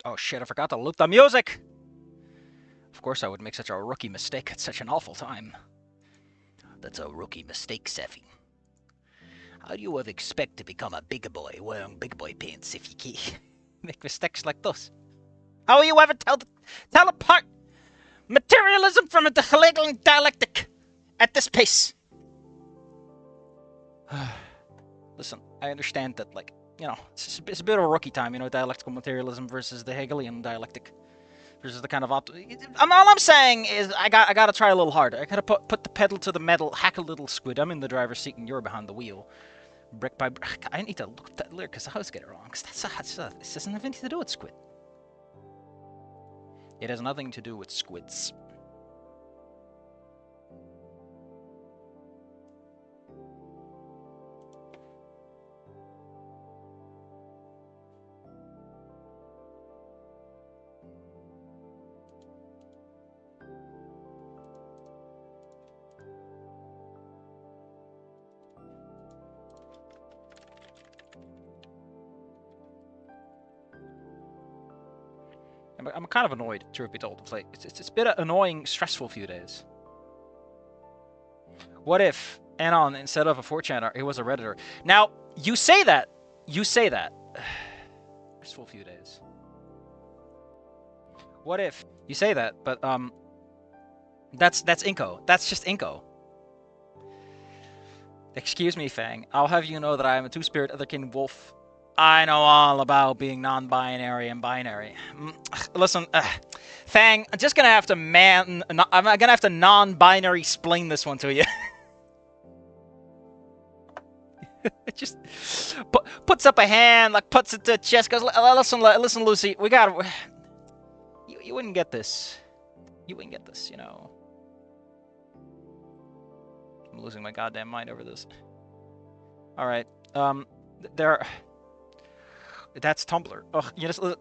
Oh shit, I forgot to loot the music! Of course I would make such a rookie mistake at such an awful time. That's a rookie mistake, Seffi. How do you ever expect to become a big boy wearing big boy pants if you can't make mistakes like those? How will you ever tell apart materialism from a Hegelian dialectic at this pace? Listen, I understand that, like, you know, it's a bit of a rookie time, you know, dialectical materialism versus the Hegelian dialectic. Versus the kind of all I'm saying is I gotta try a little harder. I gotta put the pedal to the metal, hack a little, Squid. I'm in the driver's seat and you're behind the wheel. Brick by brick. I need to look at that lyric because I always get it wrong. Because this doesn't have anything to do with Squid. It has nothing to do with squids. I'm kind of annoyed, truth be told. It's like it's been an annoying, stressful few days. What if Anon, instead of a 4chaner, he was a Redditor? Now, you say that. You say that. Stressful few days. What if you say that, but that's Inko. That's just Inko. Excuse me, Fang. I'll have you know that I am a two-spirit otherkin wolf. I know all about being non-binary and binary. Listen, Fang, I'm just gonna have to I'm gonna have to non-binary explain this one to you. Just puts up a hand, like puts it to chest, goes, listen, Lucy, we got. You wouldn't get this. You wouldn't get this, you know. I'm losing my goddamn mind over this. All right, there. That's Tumblr. Ugh, you know,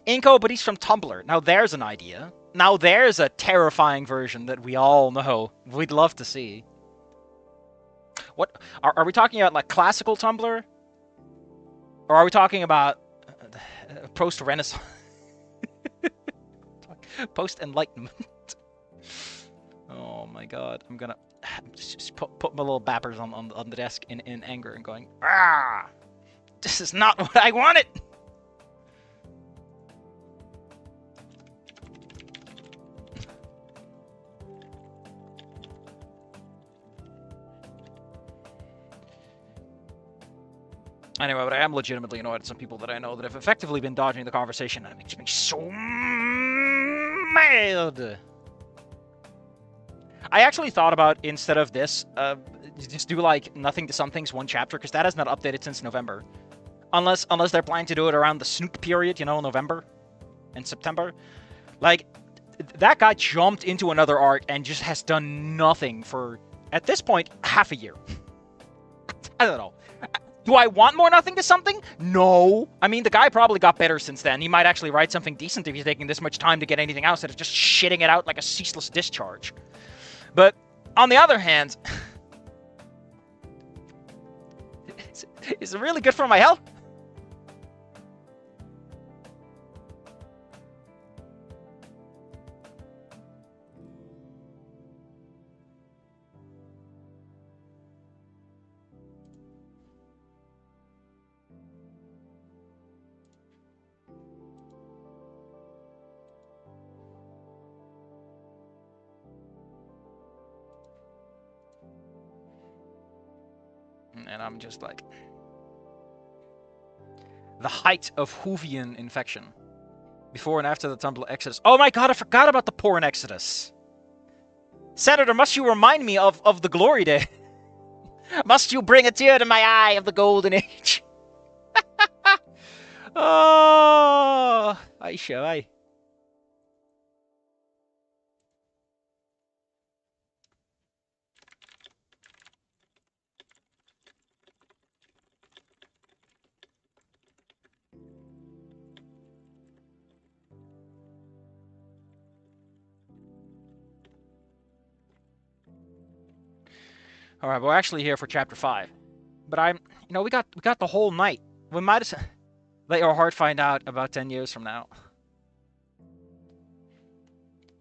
Inko, but he's from Tumblr. Now there's an idea. Now there's a terrifying version that we all know. We'd love to see. What are we talking about? Like classical Tumblr, or are we talking about post-Renaissance, post-Enlightenment? Oh my God! I'm gonna just put my little bappers on the desk in anger and going, ah! This is not what I wanted! Anyway, but I am legitimately annoyed at some people that I know that have effectively been dodging the conversation, and it makes me so mad! I actually thought about, instead of this, just do, like, Nothing to Something's one chapter, because that has not updated since November. Unless they're planning to do it around the Snoop period, you know, November and September. Like, that guy jumped into another arc and just has done nothing for, at this point, half a year. I don't know. Do I want more Nothing to Something? No. I mean, the guy probably got better since then. He might actually write something decent if he's taking this much time to get anything out instead of just shitting it out like a ceaseless discharge. But, on the other hand, is it really good for my health? And I'm just like... The height of Hoovian infection. Before and after the Tumblr Exodus. Oh my God, I forgot about the porn Exodus. Senator, must you remind me of the glory day? Must you bring a tear to my eye of the golden age? Oh, I shall. All right, we're actually here for chapter 5, but we got the whole night. We might as let your heart find out about 10 years from now.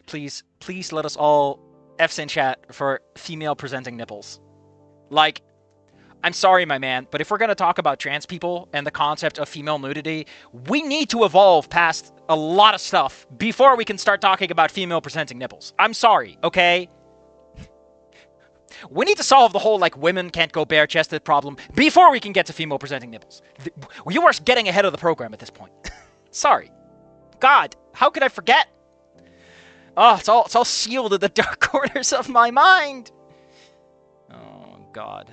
Please, please let us all F's in chat for female presenting nipples. Like, I'm sorry, my man, but if we're going to talk about trans people and the concept of female nudity, we need to evolve past a lot of stuff before we can start talking about female presenting nipples. I'm sorry, okay? We need to solve the whole, like, women can't go bare-chested problem before we can get to female presenting nipples. You are getting ahead of the program at this point. Sorry. God, how could I forget? Oh, it's all sealed in the dark corners of my mind. Oh, God.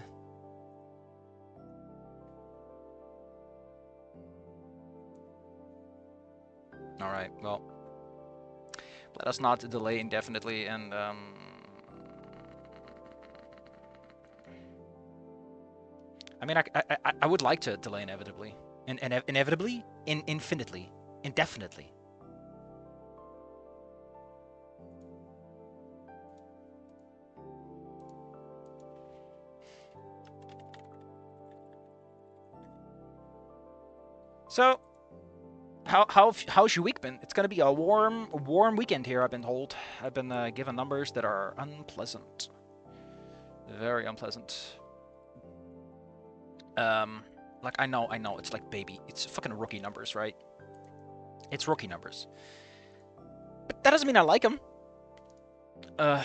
Alright, well, let us not delay indefinitely, and, I mean, I would like to delay inevitably. Inevitably? Infinitely. Indefinitely. So, how's your week been? It's gonna be a warm weekend here, I've been told. I've been given numbers that are unpleasant. Very unpleasant. Like, I know, it's like baby. It's fucking rookie numbers, right? It's rookie numbers. But that doesn't mean I like them. We're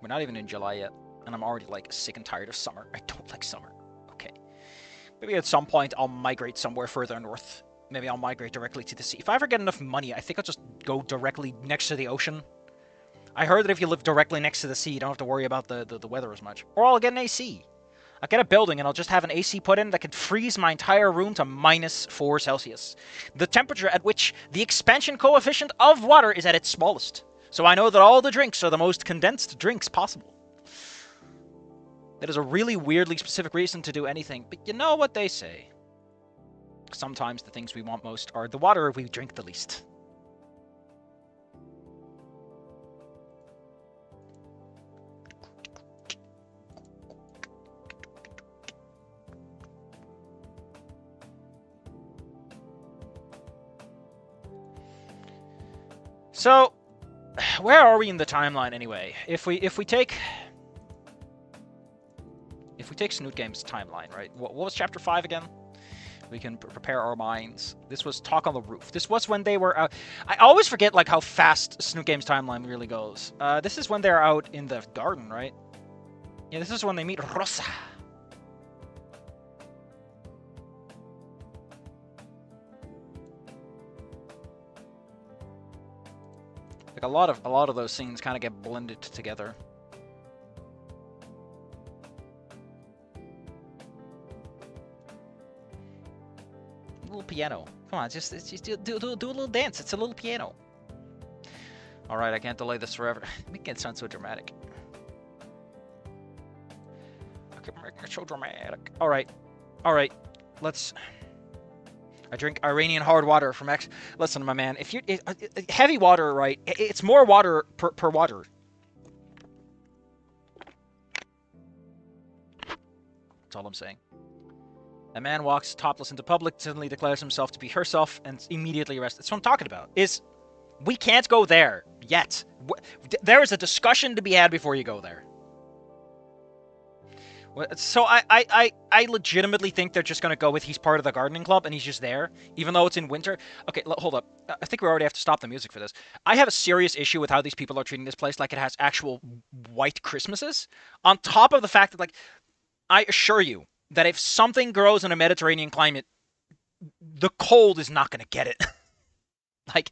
not even in July yet, and I'm already, like, sick and tired of summer. I don't like summer. Okay. Maybe at some point I'll migrate somewhere further north. Maybe I'll migrate directly to the sea. If I ever get enough money, I think I'll just go directly next to the ocean. I heard that if you live directly next to the sea, you don't have to worry about the weather as much. Or I'll get an AC. I'll get a building and I'll just have an AC put in that could freeze my entire room to -4 Celsius. The temperature at which the expansion coefficient of water is at its smallest. So I know that all the drinks are the most condensed drinks possible. That is a really weirdly specific reason to do anything, but you know what they say. Sometimes the things we want most are the water we drink the least. So, where are we in the timeline anyway? If we take Snoot Game's timeline, right? What was chapter 5 again? We can prepare our minds. This was Talk on the Roof. This was when they were out. I always forget, like, how fast Snoot Game's timeline really goes. This is when they're out in the garden, right? Yeah, this is when they meet Rosa. Like, a lot of those scenes kind of get blended together. Little piano. Come on, just do a little dance. It's a little piano. All right, I can't delay this forever. Making it sound so dramatic. Okay, making it so dramatic. All right, let's. I drink Iranian hard water from X. Listen, my man, if you heavy water, right? It's more water per water. That's all I'm saying. A man walks topless into public, suddenly declares himself to be herself, and immediately arrested. That's what I'm talking about. We can't go there yet. There is a discussion to be had before you go there. So I legitimately think they're just gonna go with he's part of the gardening club and he's just there, even though it's in winter. Okay, hold up. I think we already have to stop the music for this. I have a serious issue with how these people are treating this place like it has actual white Christmases. On top of the fact that, like, I assure you that if something grows in a Mediterranean climate, the cold is not gonna get it. Like,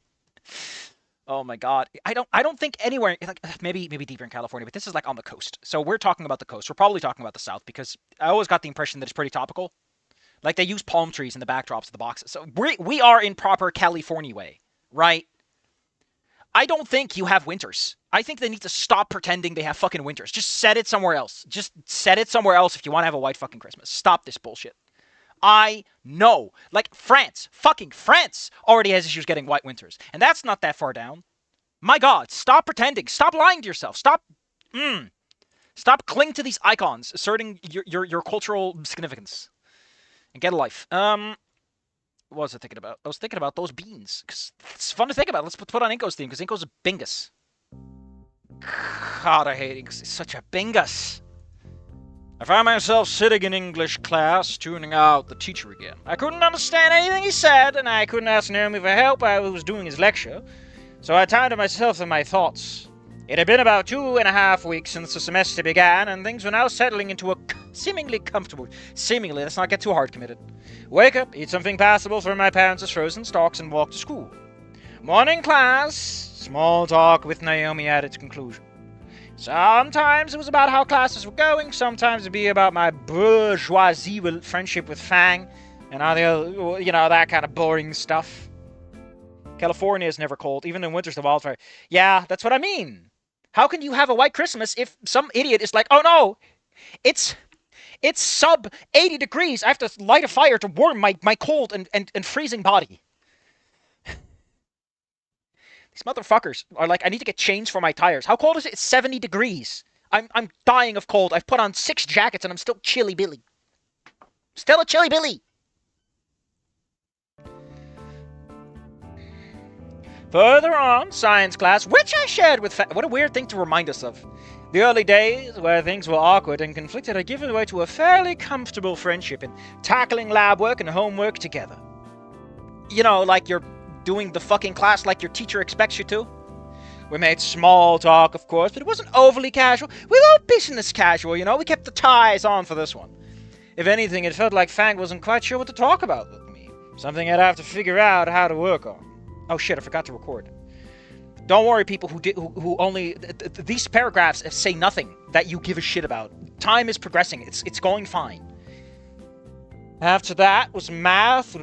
oh my god. I don't think anywhere, like, maybe deeper in California, but this is like on the coast. So we're talking about the coast. We're probably talking about the south because I always got the impression that it's pretty topical. Like, they use palm trees in the backdrops of the boxes. So we are in proper California way, right? I don't think you have winters. I think they need to stop pretending they have fucking winters. Just set it somewhere else. Just set it somewhere else if you want to have a white fucking Christmas. Stop this bullshit. I know. Like, fucking France already has issues getting white winters. And that's not that far down. My god, stop pretending. Stop lying to yourself. Stop clinging to these icons, asserting your cultural significance. And get a life. What was I thinking about? I was thinking about those beans. Cause it's fun to think about. Let's put on Inko's theme, because Inko's a bingus. God, I hate Inko. He's such a bingus. I found myself sitting in English class, tuning out the teacher again. I couldn't understand anything he said, and I couldn't ask Naomi for help while he was doing his lecture. So I turned to myself and my thoughts. It had been about 2.5 weeks since the semester began, and things were now settling into a seemingly comfortable... Seemingly, let's not get too hard committed. Wake up, eat something passable from my parents' frozen stocks, and walk to school. Morning class. Small talk with Naomi at its conclusion. Sometimes it was about how classes were going, sometimes it'd be about my bourgeoisie friendship with Fang, and all the other, you know, that kind of boring stuff. California is never cold, even in winter's the wildfire. Yeah, that's what I mean. How can you have a white Christmas if some idiot is like, oh no, it's sub 80 degrees, I have to light a fire to warm my cold and freezing body. These motherfuckers are like, I need to get chains for my tires. How cold is it? It's 70 degrees. I'm dying of cold. I've put on 6 jackets and I'm still chilly Billy. Still a chilly Billy. Further on, science class, which I shared with what a weird thing to remind us of. The early days, where things were awkward and conflicted, had given way to a fairly comfortable friendship in tackling lab work and homework together. You know, like you're doing the fucking class like your teacher expects you to. We made small talk, of course, but it wasn't overly casual. We were business casual, you know? We kept the ties on for this one. If anything, it felt like Fang wasn't quite sure what to talk about with me. Something I'd have to figure out how to work on. Oh shit, I forgot to record. Don't worry, people who only... These paragraphs say nothing that you give a shit about. Time is progressing. It's going fine. After that was math.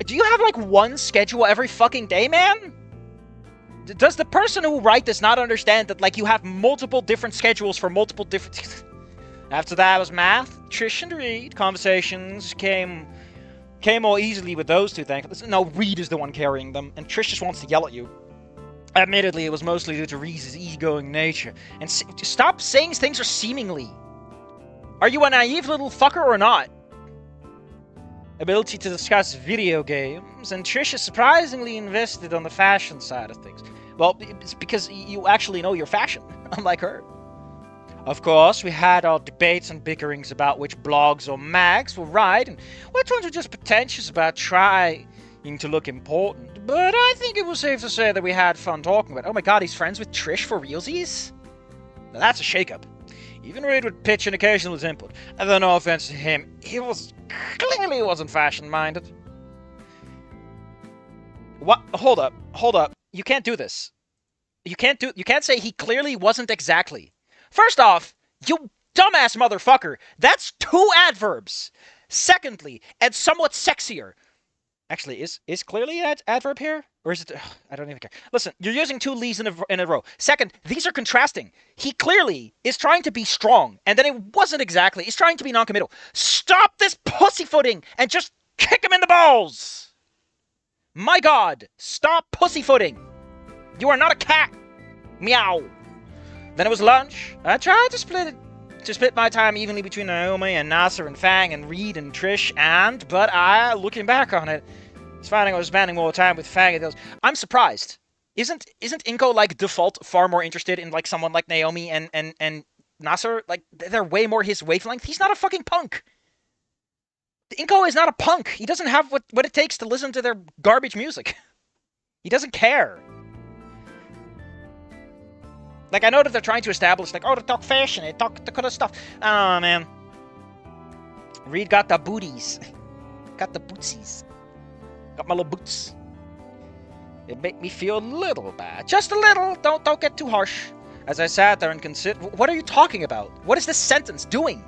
Do you have like one schedule every fucking day, man? Does the person who write this not understand that like you have multiple different schedules for multiple different... After that was math, Trish and Reed. Conversations came more easily with those two things. No, Reed is the one carrying them, and Trish just wants to yell at you. Admittedly, it was mostly due to Reed's easygoing nature. And stop saying things are seemingly. Are you a naive little fucker or not? Ability to discuss video games, and Trish is surprisingly invested on the fashion side of things. Well, it's because you actually know your fashion, unlike her. Of course, we had our debates and bickerings about which blogs or mags were right, and which ones were just pretentious about trying to look important. But I think it was safe to say that we had fun talking about it. Oh my god, he's friends with Trish for realsies? Now that's a shakeup. Even Reed would pitch an occasional input. And then no offense to him, he clearly wasn't fashion-minded. What? Hold up. You can't do this. You can't say he clearly wasn't exactly. First off, you dumbass motherfucker, that's 2 adverbs. Secondly, and somewhat sexier. Actually, is clearly an adverb here? Or is it... I don't even care. Listen, you're using 2 leaves in a row. Second, these are contrasting. He clearly is trying to be strong, and then it wasn't exactly. He's trying to be non-committal. Stop this pussyfooting and just kick him in the balls! My god, stop pussyfooting! You are not a cat! Meow! Then it was lunch. I tried to split my time evenly between Naomi and Nasser and Fang and Reed and Trish but looking back on it, was finding I was spending more time with Fang and those. I'm surprised. Isn't Inko like default far more interested in like someone like Naomi and Nasser? Like they're way more his wavelength. He's not a fucking punk. Inko is not a punk. He doesn't have what it takes to listen to their garbage music. He doesn't care. Like, I know that they're trying to establish, like, oh, they talk fashion, they talk the kind of stuff. Oh, man. Reed got the booties. Got the bootsies. Got my little boots. It made me feel a little bad. Just a little. Don't get too harsh. As I sat there and considered, what are you talking about? What is this sentence doing?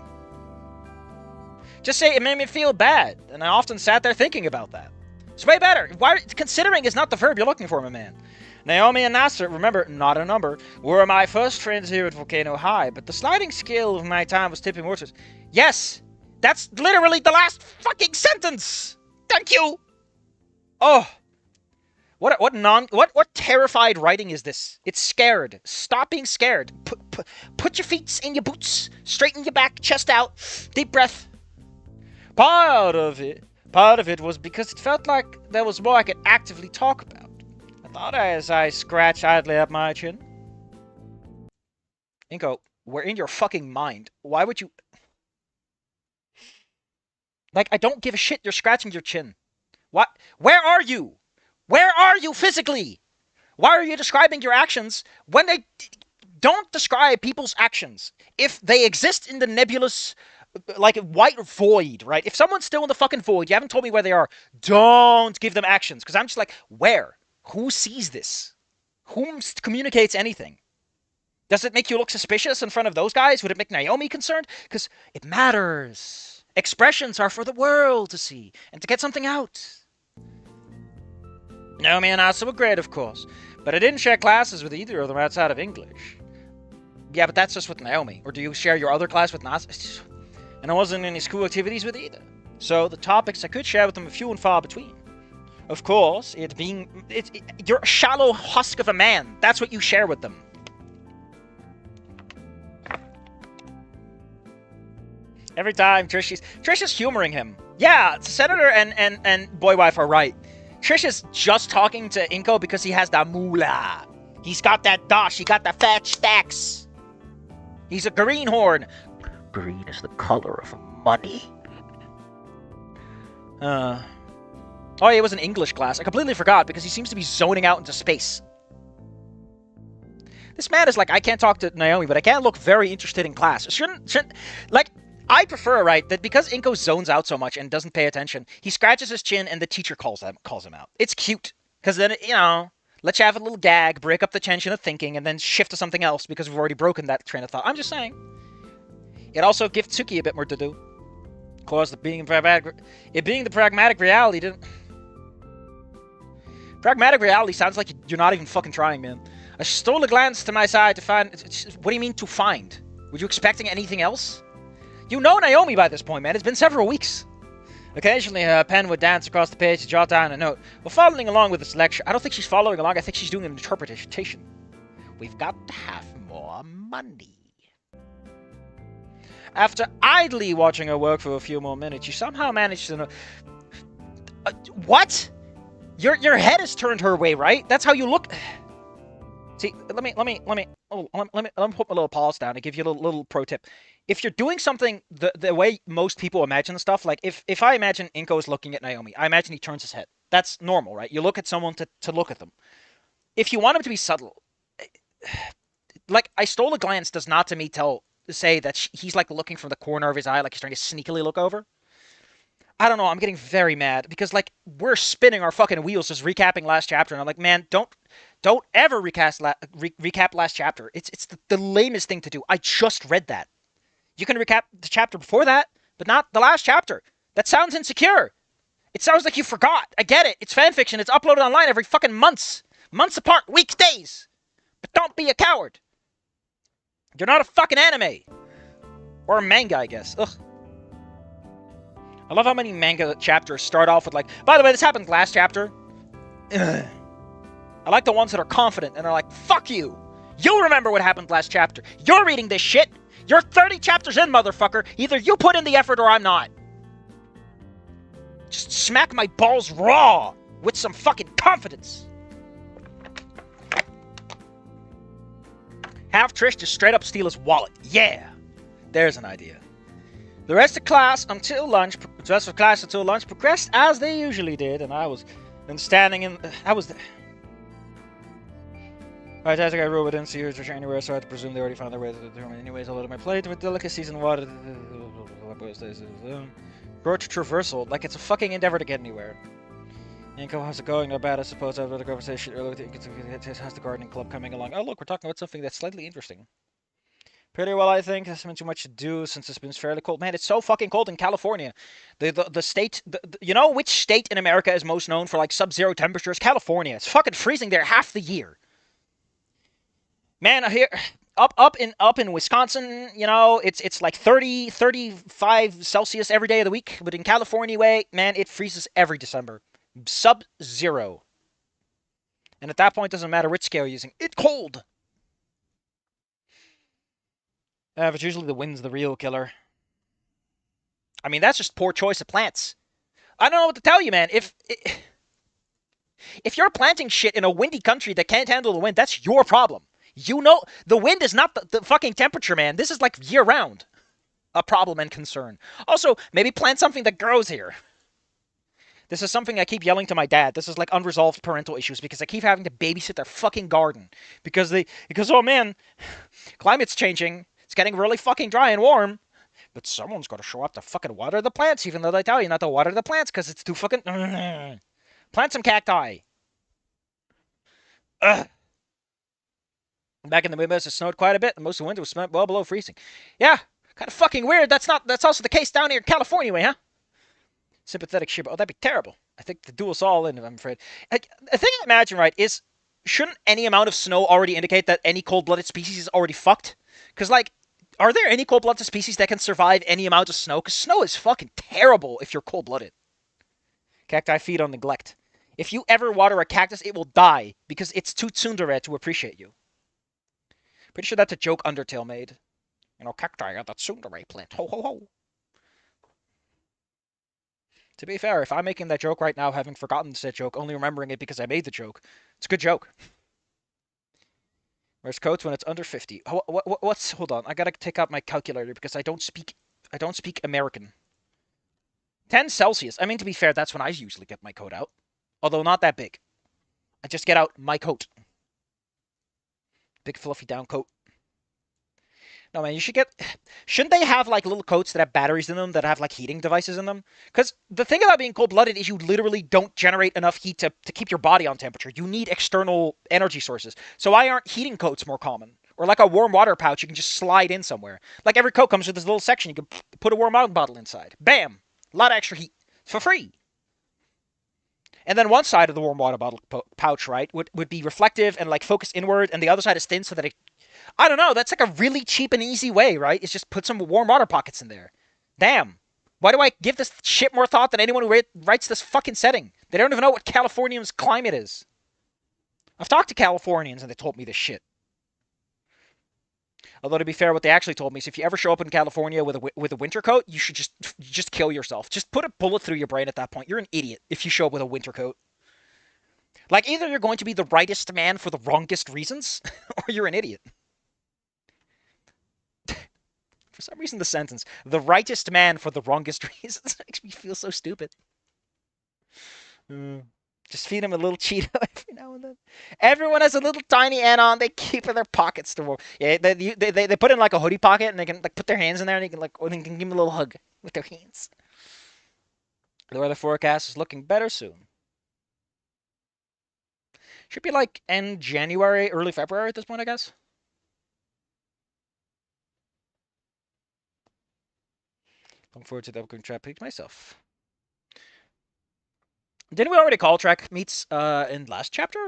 Just say it made me feel bad. And I often sat there thinking about that. It's way better. Considering is not the verb you're looking for, my man. Naomi and Nasser, remember, not a number, were my first friends here at Volcano High, but the sliding scale of my time was tipping more towards... Yes! That's literally the last fucking sentence! Thank you! Oh! What terrified writing is this? It's scared. Stop being scared. Put your feet in your boots. Straighten your back, chest out. Deep breath. Part of it Part of it was because it felt like there was more I could actively talk about. I thought as I scratched idly at my chin. Inko, we're in your fucking mind. Why would you... Like, I don't give a shit you're scratching your chin. What? Where are you? Where are you physically? Why are you describing your actions when they... Don't describe people's actions if they exist in the nebulous, like, white void, right? If someone's still in the fucking void, you haven't told me where they are, don't give them actions. Because I'm just like, where? Who sees this? Who communicates anything? Does it make you look suspicious in front of those guys? Would it make Naomi concerned? Because it matters. Expressions are for the world to see and to get something out. Naomi and Asa were great, of course, but I didn't share classes with either of them outside of English. Yeah, but that's just with Naomi. Or do you share your other class with Asa? And I wasn't in any school activities with either. So the topics I could share with them are few and far between. Of course, you're a shallow husk of a man. That's what you share with them. Every time Trish is humoring him. Yeah, Senator and boy wife are right. Trish is just talking to Inko because he has that moolah. He's got that dosh. He got the fat stacks. He's a greenhorn. Green is the color of money. Oh, yeah, it was an English class. I completely forgot because he seems to be zoning out into space. This man is like, I can't talk to Naomi, but I can't look very interested in class. Shouldn't like, I prefer, right, that because Inko zones out so much and doesn't pay attention, he scratches his chin and the teacher calls him out. It's cute. Because then, you know, let you have a little gag, break up the tension of thinking, and then shift to something else because we've already broken that train of thought. I'm just saying. It also gives Tsuki a bit more to do. Of course, it being the pragmatic reality didn't... Pragmatic reality sounds like you're not even fucking trying, man. I stole a glance to my side to find... What do you mean, to find? Were you expecting anything else? You know Naomi by this point, man. It's been several weeks. Occasionally, her pen would dance across the page to jot down a note. We're following along with this lecture. I don't think she's following along. I think she's doing an interpretation. We've got to have more money. After idly watching her work for a few more minutes, you somehow managed to know... what? Your head is turned her way, right? That's how you look... See, let me put my little pause down and give you a little pro tip. If you're doing something the way most people imagine stuff, like if I imagine Inko is looking at Naomi, I imagine he turns his head. That's normal, right? You look at someone to look at them. If you want him to be subtle, like, I stole a glance does not to me say that he's like looking from the corner of his eye, like he's trying to sneakily look over. I don't know, I'm getting very mad because, like, we're spinning our fucking wheels just recapping last chapter, and I'm like, man, don't ever recap last chapter. It's the lamest thing to do. I just read that. You can recap the chapter before that, but not the last chapter. That sounds insecure. It sounds like you forgot. I get it. It's fanfiction. It's uploaded online every fucking months. Months apart. Weeks, days. But don't be a coward. You're not a fucking anime. Or a manga, I guess. Ugh. I love how many manga chapters start off with like, by the way, this happened last chapter. Ugh. I like the ones that are confident and are like, fuck you. You remember what happened last chapter. You're reading this shit. You're 30 chapters in, motherfucker. Either you put in the effort or I'm not. Just smack my balls raw with some fucking confidence. Have Trish just straight up steal his wallet. Yeah. There's an idea. The rest of class until lunch progressed as they usually did, and I was then standing in... Alright, as I got ruled, I didn't see her to anywhere, so I had to presume they already found their way to the room. Anyways, I loaded my plate with delicacies and water. Broach traversal, like it's a fucking endeavor to get anywhere. Inko, how's it going? Not bad, I suppose. I had a conversation earlier. How's the gardening club coming along? Oh, look, we're talking about something that's slightly interesting. Pretty well, I think. There's been too much to do since it's been fairly cold. Man, it's so fucking cold in California. The state... you know which state in America is most known for, like, sub-zero temperatures? California. It's fucking freezing there half the year. Man, here... Up in Wisconsin, you know, it's like 30, 35 Celsius every day of the week. But in California, man, it freezes every December. Sub-zero. And at that point, it doesn't matter which scale you're using. It's cold! But usually the wind's the real killer. I mean, that's just poor choice of plants. I don't know what to tell you, man. If you're planting shit in a windy country that can't handle the wind, that's your problem. You know, the wind is not the fucking temperature, man. This is like year round a problem and concern. Also, maybe plant something that grows here. This is something I keep yelling to my dad. This is like unresolved parental issues because I keep having to babysit their fucking garden because oh man, climate's changing. It's getting really fucking dry and warm. But someone's got to show up to fucking water the plants, even though they tell you not to water the plants because it's too fucking. Plant some cacti. Ugh. Back in the Midwest, it snowed quite a bit, and most of the winter was spent well below freezing. Yeah, kind of fucking weird. That's also the case down here in California, way, huh? Sympathetic ship. Oh, that'd be terrible. I think to do us all in, I'm afraid. The thing I imagine, right, is shouldn't any amount of snow already indicate that any cold-blooded species is already fucked? Because, like, are there any cold-blooded species that can survive any amount of snow? Because snow is fucking terrible if you're cold-blooded. Cacti feed on neglect. If you ever water a cactus, it will die because it's too tsundere to appreciate you. Pretty sure that's a joke Undertale made. You know, cacti are the tsundere plant. Ho, ho, ho. To be fair, if I'm making that joke right now, having forgotten said joke, only remembering it because I made the joke, it's a good joke. Where's codes when it's under 50? What's? Hold on, I gotta take out my calculator because I don't speak American. 10 Celsius. I mean, to be fair, that's when I usually get my coat out. Although not that big. I just get out my coat. Big fluffy down coat. No, man, you should get... Shouldn't they have, like, little coats that have batteries in them that have, like, heating devices in them? Because the thing about being cold-blooded is you literally don't generate enough heat to keep your body on temperature. You need external energy sources. So why aren't heating coats more common? Or like a warm water pouch you can just slide in somewhere. Like every coat comes with this little section you can put a warm water bottle inside. Bam! A lot of extra heat. For free. And then one side of the warm water bottle pouch, right, would be reflective and, like, focus inward, and the other side is thin so that it... I don't know, that's like a really cheap and easy way, right? It's just put some warm water pockets in there. Damn. Why do I give this shit more thought than anyone who writes this fucking setting? They don't even know what California's climate is. I've talked to Californians and they told me this shit. Although, to be fair, what they actually told me is if you ever show up in California with a winter coat, you should just kill yourself. Just put a bullet through your brain at that point. You're an idiot if you show up with a winter coat. Like, either you're going to be the rightest man for the wrongest reasons, or you're an idiot. For some reason, the sentence, the rightest man for the wrongest reasons, makes me feel so stupid. Just feed him a little Cheeto every now and then. Everyone has a little tiny anon they keep in their pockets to warm. Yeah, they put in like a hoodie pocket and they can like put their hands in there and they can like, or they can give him a little hug with their hands. The weather forecast is looking better soon. Should be like end January, early February at this point, I guess. Looking forward to the upcoming track meets myself. Didn't we already call track meets in last chapter?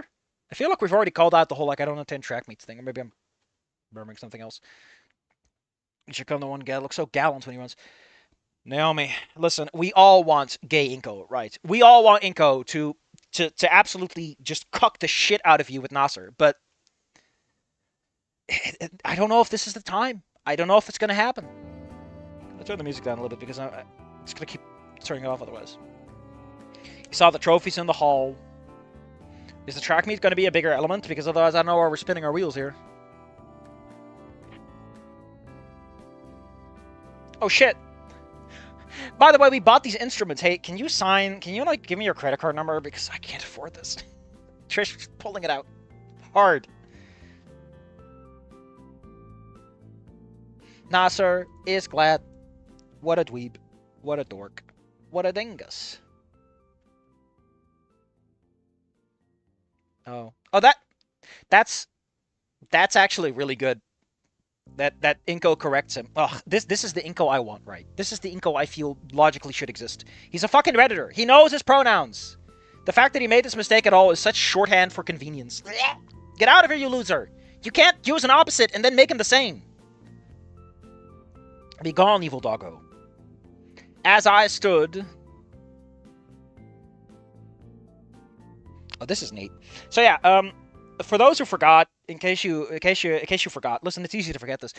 I feel like we've already called out the whole like I don't attend track meets thing, or maybe I'm murmuring something else. You should come to one guy looks so gallant when he runs. Naomi, listen, we all want gay Inko, right? We all want Inko to absolutely just cuck the shit out of you with Nasser, but I don't know if this is the time. I don't know if it's gonna happen. I'll turn the music down a little bit because I'm just gonna keep turning it off otherwise. You saw the trophies in the hall. Is the track meet going to be a bigger element? Because otherwise I don't know where we're spinning our wheels here. Oh shit. By the way, we bought these instruments. Hey, can you like give me your credit card number? Because I can't afford this. Trish pulling it out. Hard. Nasser is glad. What a dweeb. What a dork. What a dingus. Oh, that's actually really good. That Inko corrects him. Ugh, this is the Inko I want, right? This is the Inko I feel logically should exist. He's a fucking Redditor. He knows his pronouns. The fact that he made this mistake at all is such shorthand for convenience. Get out of here, you loser. You can't use an opposite and then make him the same. Be gone, evil doggo. As I stood... Oh, this is neat. So yeah, for those who forgot, in case you forgot, listen, it's easy to forget this.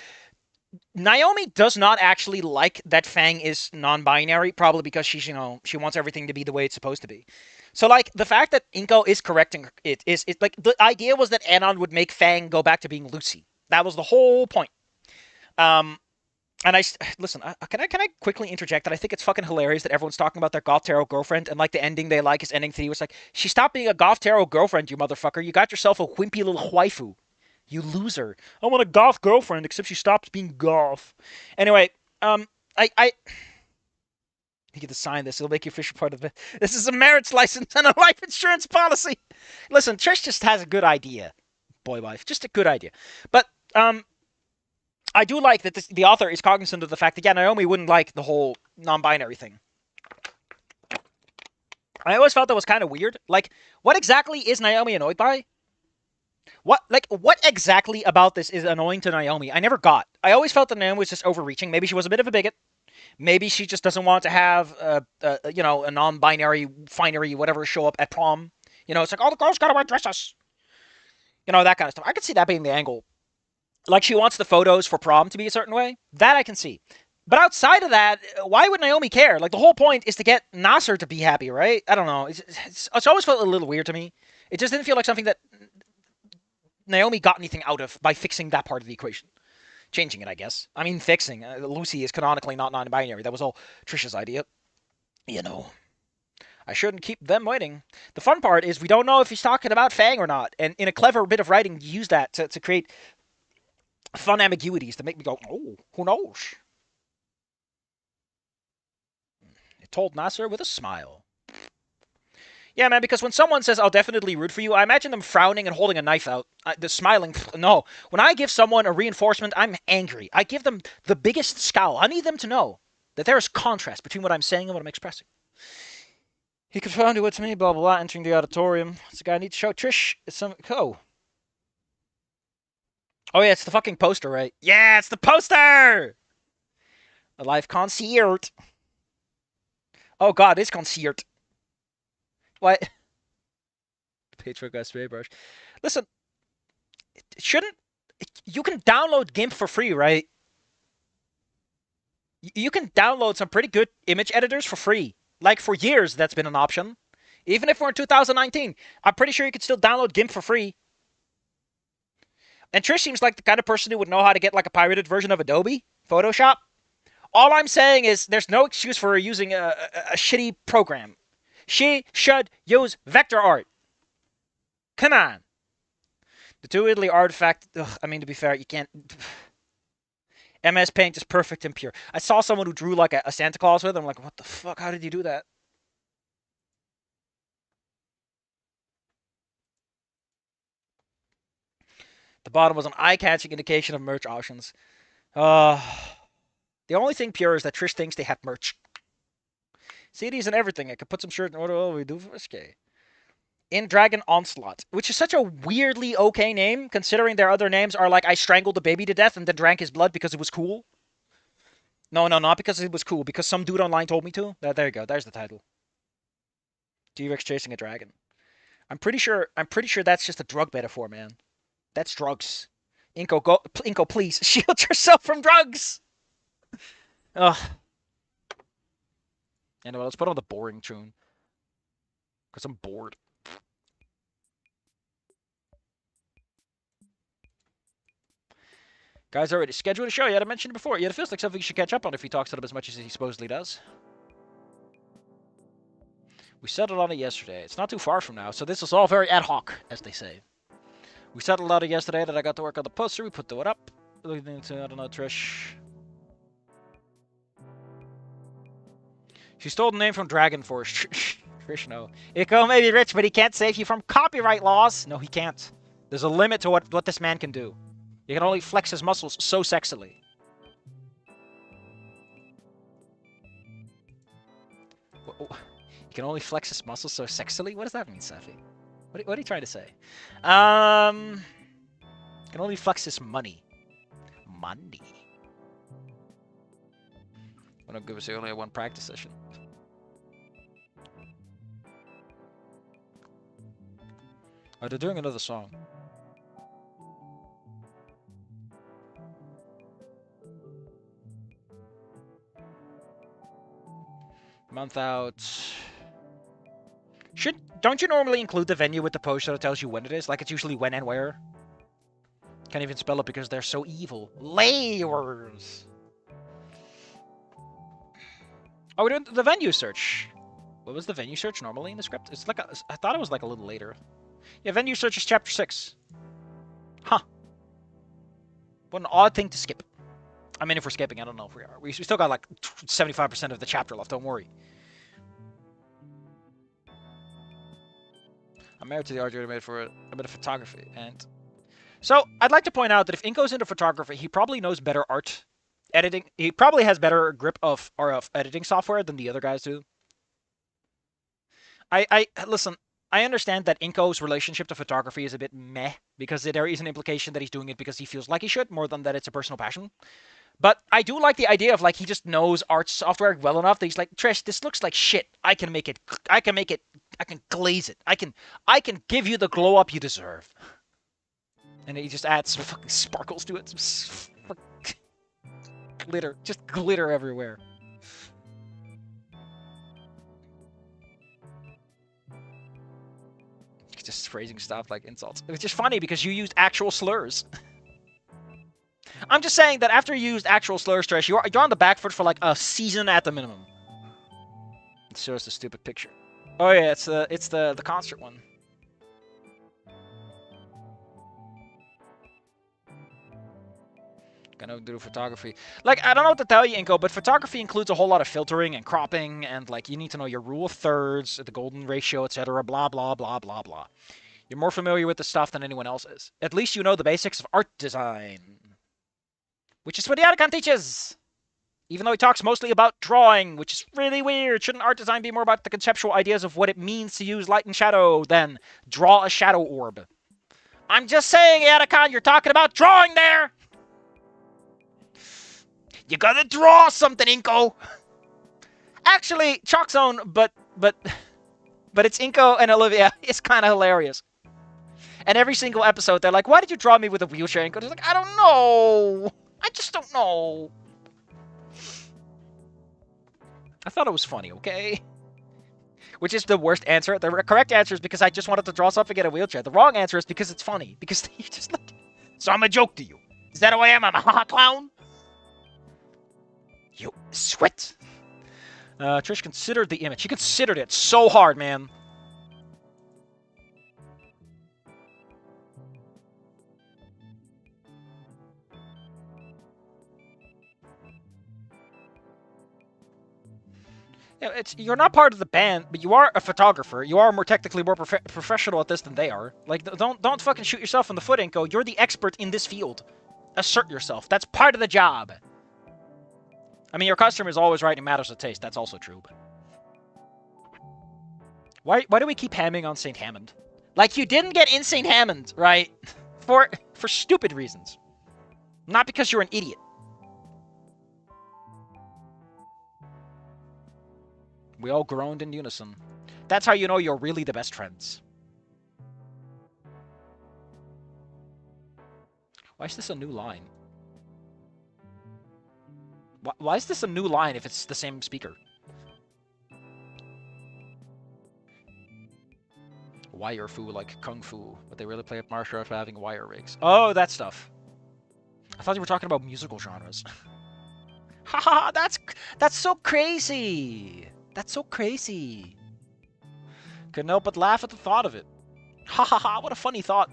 Naomi does not actually like that Fang is non-binary, probably because she's, she wants everything to be the way it's supposed to be. So, like, the fact that Inko is correcting it is like the idea was that Anon would make Fang go back to being Lucy. That was the whole point. Um, and listen. Can I quickly interject that I think it's fucking hilarious that everyone's talking about their goth tarot girlfriend and like the ending they like is ending 3 was like she stopped being a goth tarot girlfriend, you motherfucker. You got yourself a wimpy little waifu. You loser. I want a goth girlfriend, except she stops being goth. Anyway, I you get to sign this. It'll make you official part of it. This is a marriage license and a life insurance policy. Listen, Trish just has a good idea. Boy wife. Just a good idea. But, I do like that the author is cognizant of the fact that, yeah, Naomi wouldn't like the whole non-binary thing. I always felt that was kind of weird. Like, what exactly is Naomi annoyed by? What exactly about this is annoying to Naomi? I never got. I always felt that Naomi was just overreaching. Maybe she was a bit of a bigot. Maybe she just doesn't want to have, a non-binary, finery, whatever, show up at prom. It's like, all the girls gotta wear dresses. That kind of stuff. I could see that being the angle. Like, she wants the photos for prom to be a certain way. That I can see. But outside of that, why would Naomi care? Like, the whole point is to get Nasser to be happy, right? I don't know. It's always felt a little weird to me. It just didn't feel like something that Naomi got anything out of by fixing that part of the equation. Changing it, I guess. I mean, fixing. Lucy is canonically not non-binary. That was all Trisha's idea. I shouldn't keep them waiting. The fun part is we don't know if he's talking about Fang or not. And in a clever bit of writing, you use that to create fun ambiguities to make me go, oh, who knows? It told Nasser with a smile. Yeah, man, because when someone says, I'll definitely root for you, I imagine them frowning and holding a knife out. The smiling, no. When I give someone a reinforcement, I'm angry. I give them the biggest scowl. I need them to know that there is contrast between what I'm saying and what I'm expressing. He confirmed it with me, blah, blah, blah, entering the auditorium. This guy needs to show Trish some... Oh, yeah, it's the fucking poster, right? Yeah, it's the poster! A live concert. Oh, God, it's concert. What? Patreon guy spray brush. Listen, you can download GIMP for free, right? You can download some pretty good image editors for free. Like, for years, that's been an option. Even if we're in 2019, I'm pretty sure you could still download GIMP for free. And Trish seems like the kind of person who would know how to get, like, a pirated version of Adobe Photoshop. All I'm saying is there's no excuse for her using a shitty program. She should use vector art. Come on. The two Italy artifact... Ugh, I mean, to be fair, you can't... MS Paint is perfect and pure. I saw someone who drew like a Santa Claus with him. I'm like, what the fuck? How did you do that? The bottom was an eye-catching indication of merch options. The only thing pure is that Trish thinks they have merch. CDs and everything. I could put some shirt in order. We do for risque. In Dragon Onslaught, which is such a weirdly okay name, considering their other names are like I strangled a baby to death and then drank his blood because it was cool. No, not because it was cool. Because some dude online told me to. There you go. There's the title. T-Rex chasing a dragon. I'm pretty sure that's just a drug metaphor, man. That's drugs. Inko, please shield yourself from drugs. Ugh. Anyway, let's put on the boring tune. Because I'm bored. Guys already scheduled a show. You had to mention it before. Yet it feels like something you should catch up on if he talks to them as much as he supposedly does. We settled on it yesterday. It's not too far from now, so this is all very ad hoc, as they say. We settled on it yesterday that I got to work on the poster. We put that up. Looking into, I don't know, Trish. She stole the name from Dragon Force. Trish, no. Iko may be rich, but he can't save you from copyright laws. No, he can't. There's a limit to what this man can do. He can only flex his muscles so sexily. He can only flex his muscles so sexily? What does that mean, Safi? What are you trying to say? Can only flex his money. Money. Why don't give us only one practice session? Oh, they're doing another song. Month out. Don't you normally include the venue with the poster that tells you when it is? Like, it's usually when and where. Can't even spell it because they're so evil. Layers. Oh, we're doing the venue search. What was the venue search normally in the script? It's like I thought it was like a little later. Yeah, venue search is chapter 6. Huh. What an odd thing to skip. I mean, if we're skipping, I don't know if we are. We still got like 75% of the chapter left, don't worry. I'm married to the art director made for a bit of photography. And so, I'd like to point out that if Inko's into photography, he probably knows better art editing. He probably has better grip of editing software than the other guys do. Listen, I understand that Inko's relationship to photography is a bit meh, because there is an implication that he's doing it because he feels like he should, more than that it's a personal passion. But I do like the idea of, like, he just knows art software well enough that he's like, Trish, this looks like shit. I can glaze it. I can give you the glow up you deserve. And he just adds some fucking sparkles to it. Some glitter. Just glitter everywhere. Just phrasing stuff like insults. It's just funny because you used actual slurs. I'm just saying that after you used actual slurs, Trish, you're on the back foot for like a season at the minimum. It shows the stupid picture. Oh yeah, it's the concert one. Gonna do photography. Like, I don't know what to tell you, Inko, but photography includes a whole lot of filtering and cropping, and like you need to know your rule of thirds, the golden ratio, etc. Blah blah blah blah blah. You're more familiar with the stuff than anyone else is. At least you know the basics of art design. Which is what Yadakan teaches! Even though he talks mostly about drawing, which is really weird. Shouldn't art design be more about the conceptual ideas of what it means to use light and shadow than draw a shadow orb? I'm just saying, Yadakan, you're talking about drawing there! You gotta draw something, Inko! Actually, Chalk Zone, but it's Inko and Olivia. It's kind of hilarious. And every single episode, they're like, why did you draw me with a wheelchair, Inko? He's like, I don't know. I just don't know. I thought it was funny, okay? Which is the worst answer. The correct answer is because I just wanted to draw something in a wheelchair. The wrong answer is because it's funny. Because you're just like... So I'm a joke to you. Is that who I am? I'm a haha clown? You sweat. Trish considered the image. She considered it so hard, man. You're not part of the band, but you are a photographer. You are technically more professional at this than they are. Like, don't fucking shoot yourself in the foot, Inko. You're the expert in this field. Assert yourself. That's part of the job. I mean, your customer is always right in matters of taste. That's also true. But why do we keep hamming on St. Hammond? Like, you didn't get in St. Hammond, right? For stupid reasons. Not because you're an idiot. We all groaned in unison. That's how you know you're really the best friends. Why is this a new line? Why is this a new line if it's the same speaker? Wire fu like kung fu, but they really play up martial arts by having wire rigs. Oh, that stuff. I thought you were talking about musical genres. Haha, that's so crazy. That's so crazy. Couldn't help but laugh at the thought of it. Ha ha ha, what a funny thought.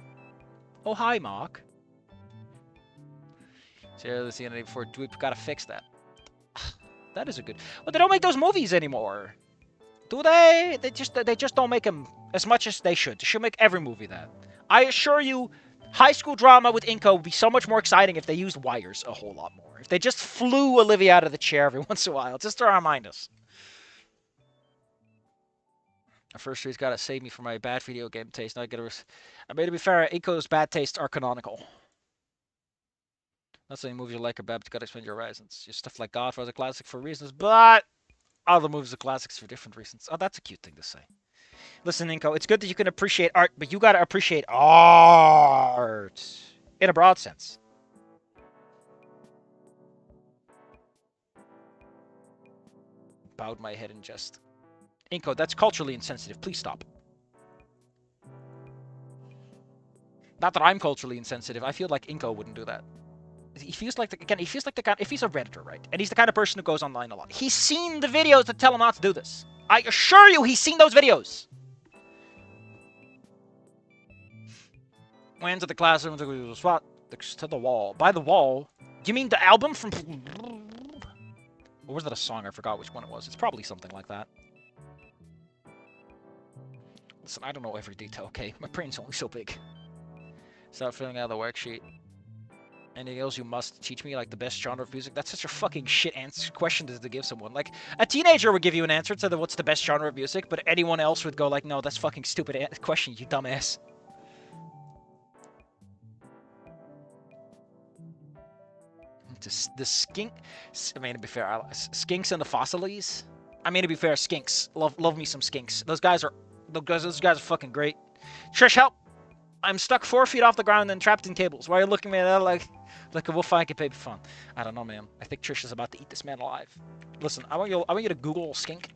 Oh, hi, Mark. Seriously, before we've got to fix that. That is a good... Well, they don't make those movies anymore. Do they? They just don't make them as much as they should. They should make every movie that. I assure you, high school drama with Inko would be so much more exciting if they used wires a whole lot more. If they just flew Olivia out of the chair every once in a while, just to remind us. First Street's gotta save me from my bad video game taste. I mean, to be fair, Inko's bad tastes are canonical. Not saying movies you like are bad, but you gotta expand your horizons. Just stuff like Godfather's a classic for reasons, but other movies are classics for different reasons. Oh, that's a cute thing to say. Listen, Inko, it's good that you can appreciate art, but you gotta appreciate art in a broad sense. bowed my head in jest. Inko, that's culturally insensitive. Please stop. Not that I'm culturally insensitive. I feel like Inko wouldn't do that. He feels like he feels like the guy. If he's a redditor, right, and he's the kind of person who goes online a lot, he's seen the videos that tell him not to do this. I assure you, he's seen those videos. Went to the classroom to the spot to the wall. By the wall, do you mean the album from? Or was that a song? I forgot which one it was. It's probably something like that. Listen, I don't know every detail. Okay, my brain's only so big. Start filling out the worksheet. Anything else you must teach me, like the best genre of music? That's such a fucking shit question to give someone. Like, a teenager would give you an answer to what's the best genre of music, but anyone else would go like, no, that's fucking stupid question, you dumbass. The skink... I mean, to be fair, skinks and the fossilies? I mean, to be fair, skinks. Love me some skinks. Those guys are fucking great. Trish, help! I'm stuck 4 feet off the ground and trapped in cables. Why are you looking at me like a wolf I can pay for fun? I don't know, man. I think Trish is about to eat this man alive. Listen, I want you to Google skink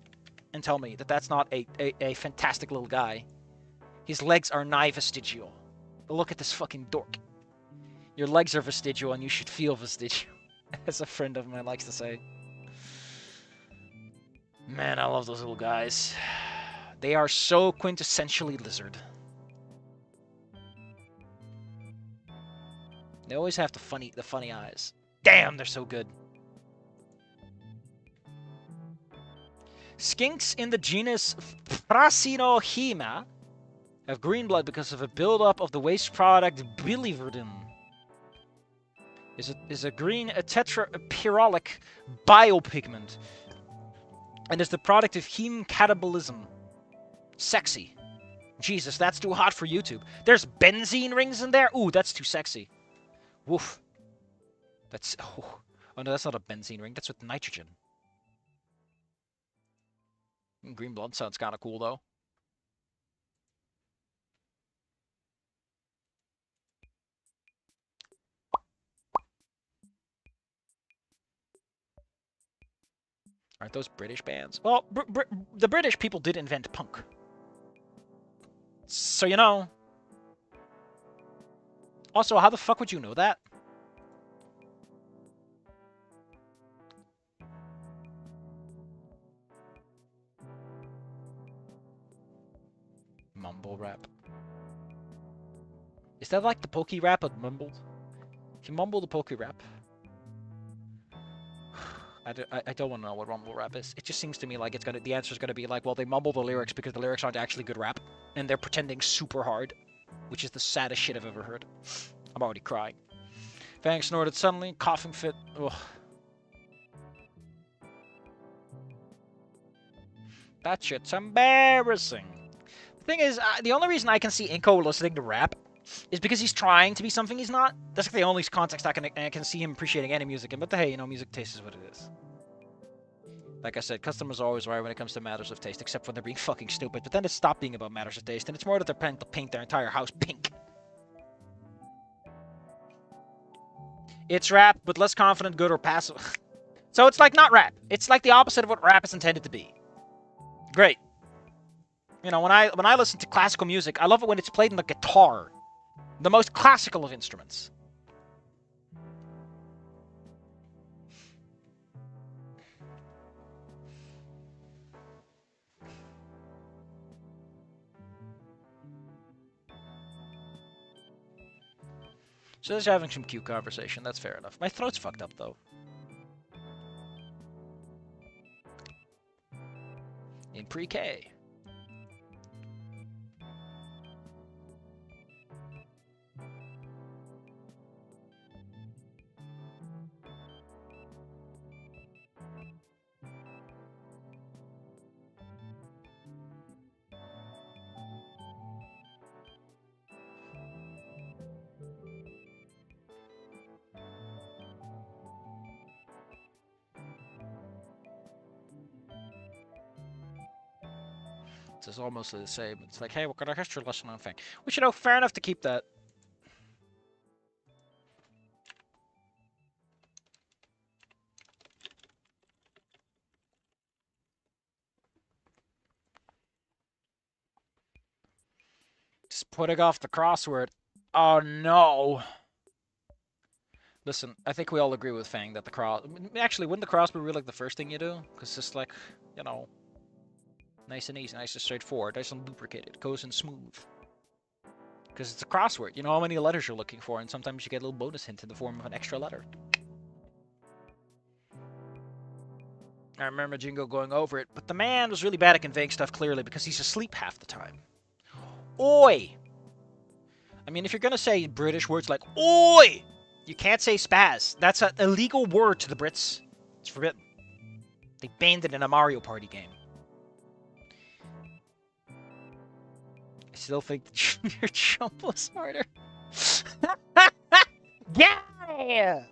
and tell me that that's not a fantastic little guy. His legs are nigh vestigial. Look at this fucking dork. Your legs are vestigial and you should feel vestigial. As a friend of mine likes to say. Man, I love those little guys. They are so quintessentially lizard. They always have the funny eyes. Damn, they're so good. Skinks in the genus Prasinohema have green blood because of a buildup of the waste product biliverdin. Is a green tetrapyrrolic biopigment and is the product of heme catabolism. Sexy. Jesus, that's too hot for YouTube. There's benzene rings in there? Ooh, that's too sexy. Woof. That's... Oh no, that's not a benzene ring. That's with nitrogen. Green blood sounds kind of cool, though. Aren't those British bands? Well, the British people did invent punk. So, you know. Also, how the fuck would you know that? Mumble rap. Is that like the pokey rap but mumbled? If you mumble the pokey rap... I don't want to know what mumble rap is. It just seems to me like the answer's gonna be like, well, they mumble the lyrics because the lyrics aren't actually good rap, and they're pretending super hard, which is the saddest shit I've ever heard. I'm already crying. Fang snorted suddenly, coughing fit. Ugh. That shit's embarrassing. The thing is, the only reason I can see Inko listening to rap is because he's trying to be something he's not. That's like the only context I can see him appreciating any music in. But hey, you know, music taste is what it is. Like I said, customers are always right when it comes to matters of taste, except when they're being fucking stupid. But then it's stopped being about matters of taste, and it's more that they're planning to paint their entire house pink. It's rap, but less confident, good, or passive. So it's like not rap. It's like the opposite of what rap is intended to be. Great. You know, when I listen to classical music, I love it when it's played in the guitar. The most classical of instruments. So just having some cute conversation, that's fair enough. My throat's fucked up, though. In pre-K. It's almost the same. It's like, hey, we're gonna history lesson on Fang. Which, you know, fair enough to keep that. Just putting off the crossword. Oh no. Listen, I think we all agree with Fang that the cross... Actually, wouldn't the cross be really like the first thing you do? Because it's just like, you know, nice and easy, nice and straightforward, nice and lubricated, goes in smooth. Because it's a crossword. You know how many letters you're looking for, and sometimes you get a little bonus hint in the form of an extra letter. I remember Jingo going over it, but the man was really bad at conveying stuff clearly because he's asleep half the time. Oi! I mean, if you're gonna say British words like oi, you can't say spaz. That's an illegal word to the Brits. It's forbidden. They banned it in a Mario Party game. I still think the Junior Jump was harder. Get out of here!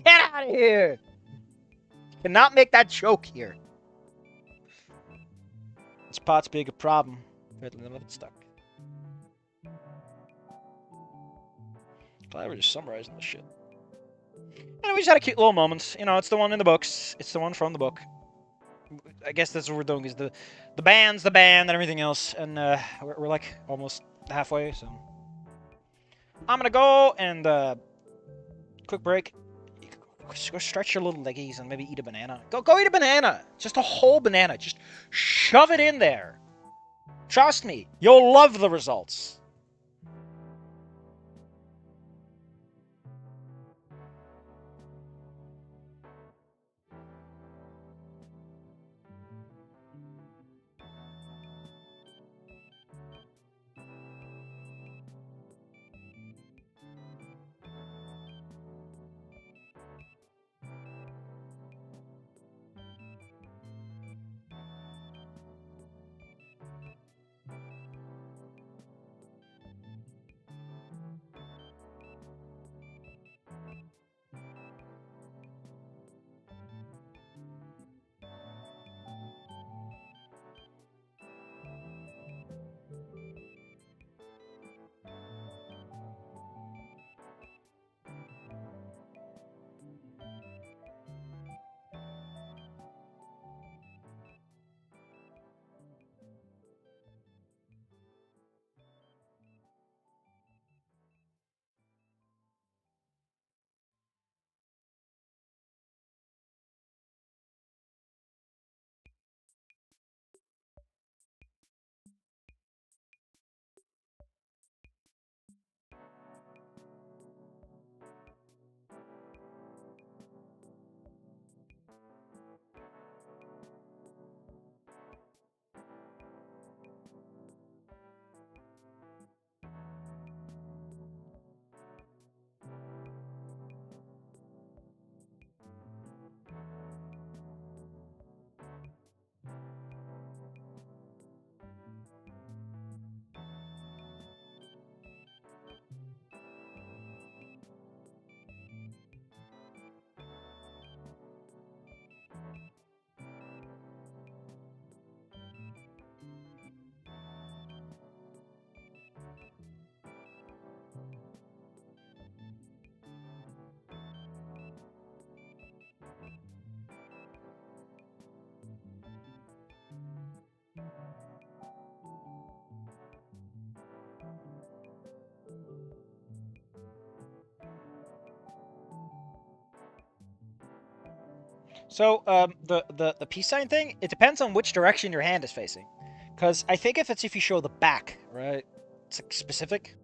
Get out of here! You cannot make that joke here. This pot's being a problem. Let it stuck. Glad we're just summarizing this shit. And we just had a cute little moment. You know, it's the one in the books. It's the one from the book. I guess that's what we're doing, is the band's the band and everything else. And we're like almost halfway, so... I'm gonna go and quick break. Go stretch your little leggies and maybe eat a banana. Go eat a banana! Just a whole banana. Just shove it in there. Trust me, you'll love the results. So, the peace sign thing, it depends on which direction your hand is facing. Because I think if you show the back, right, it's like specific.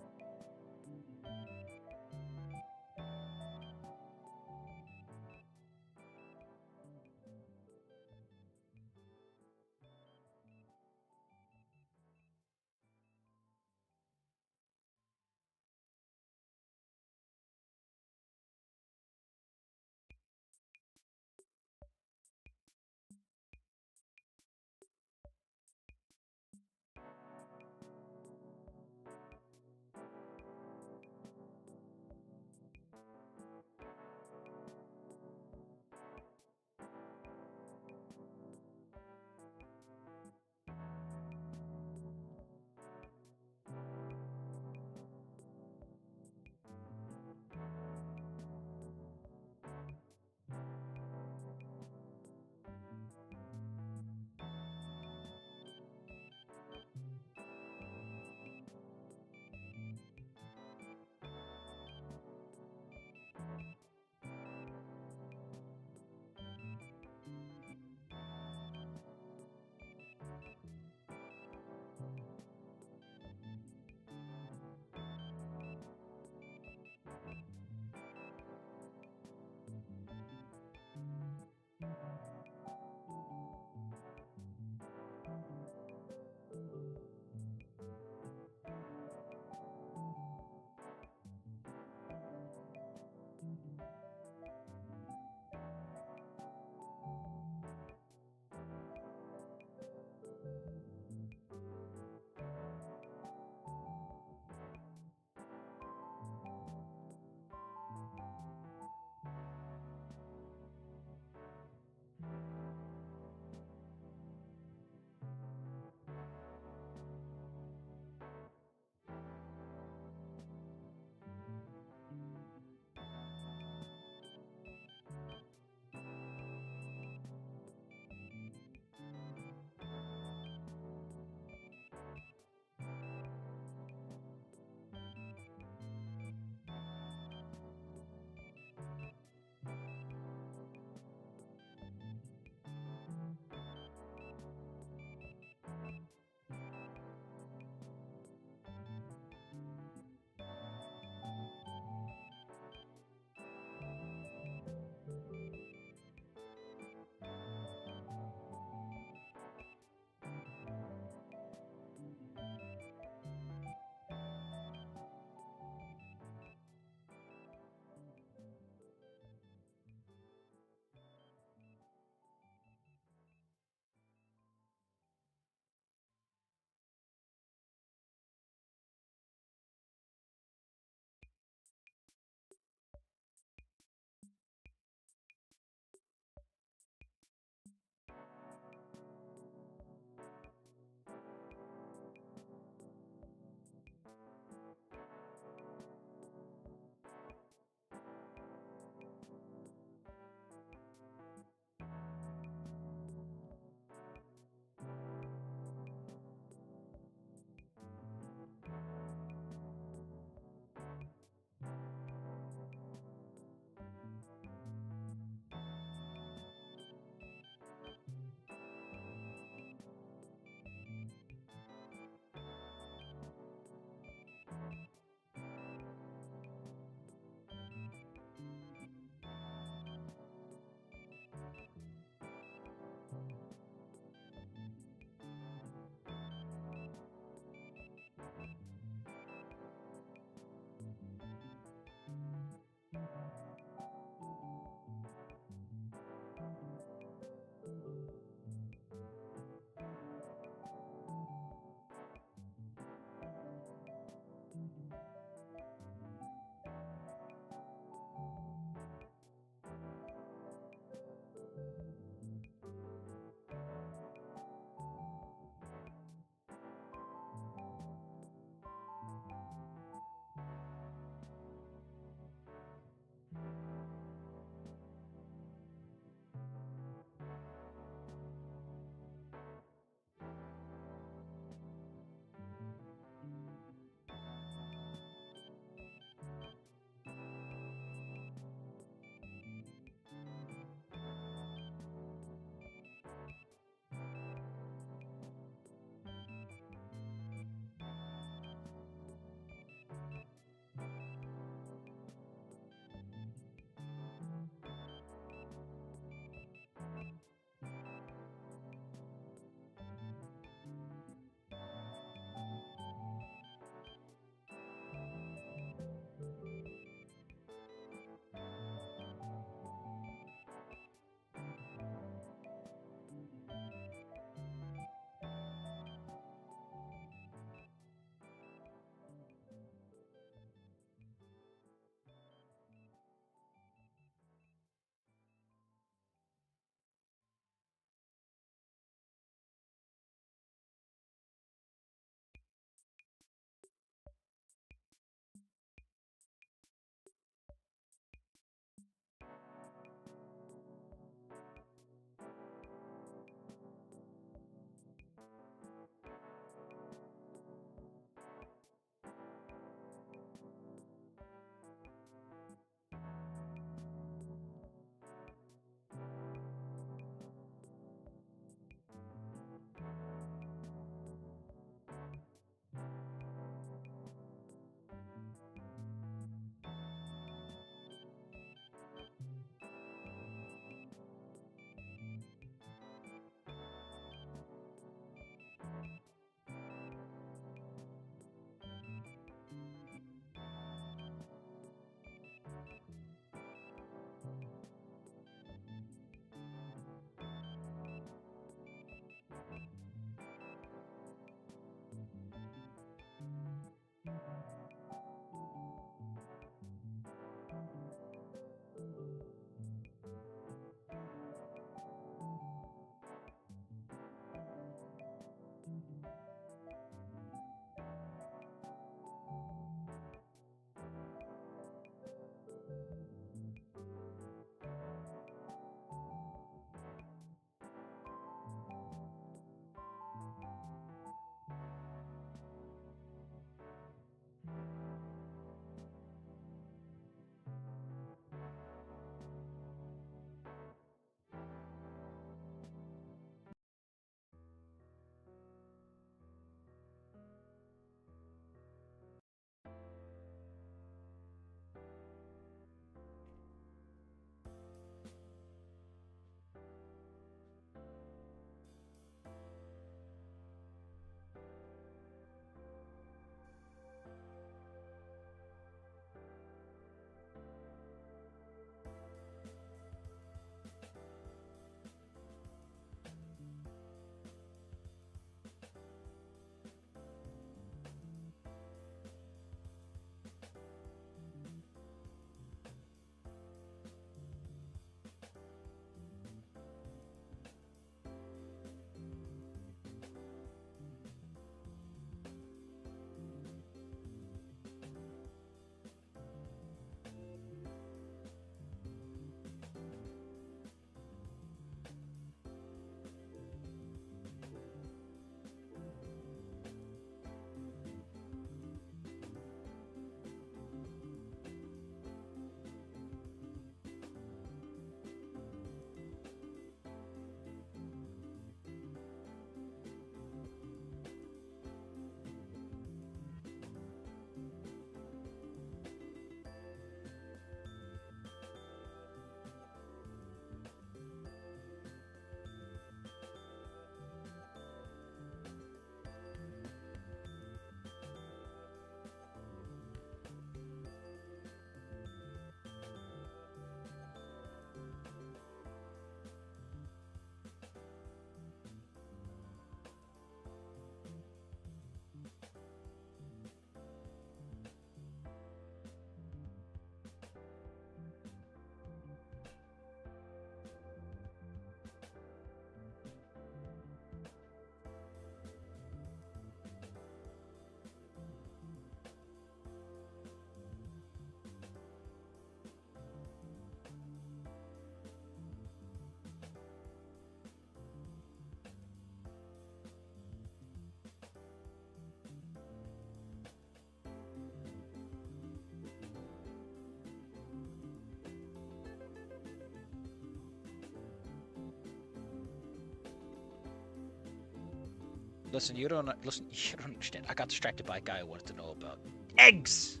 Listen, you don't understand. I got distracted by a guy I wanted to know about. Eggs!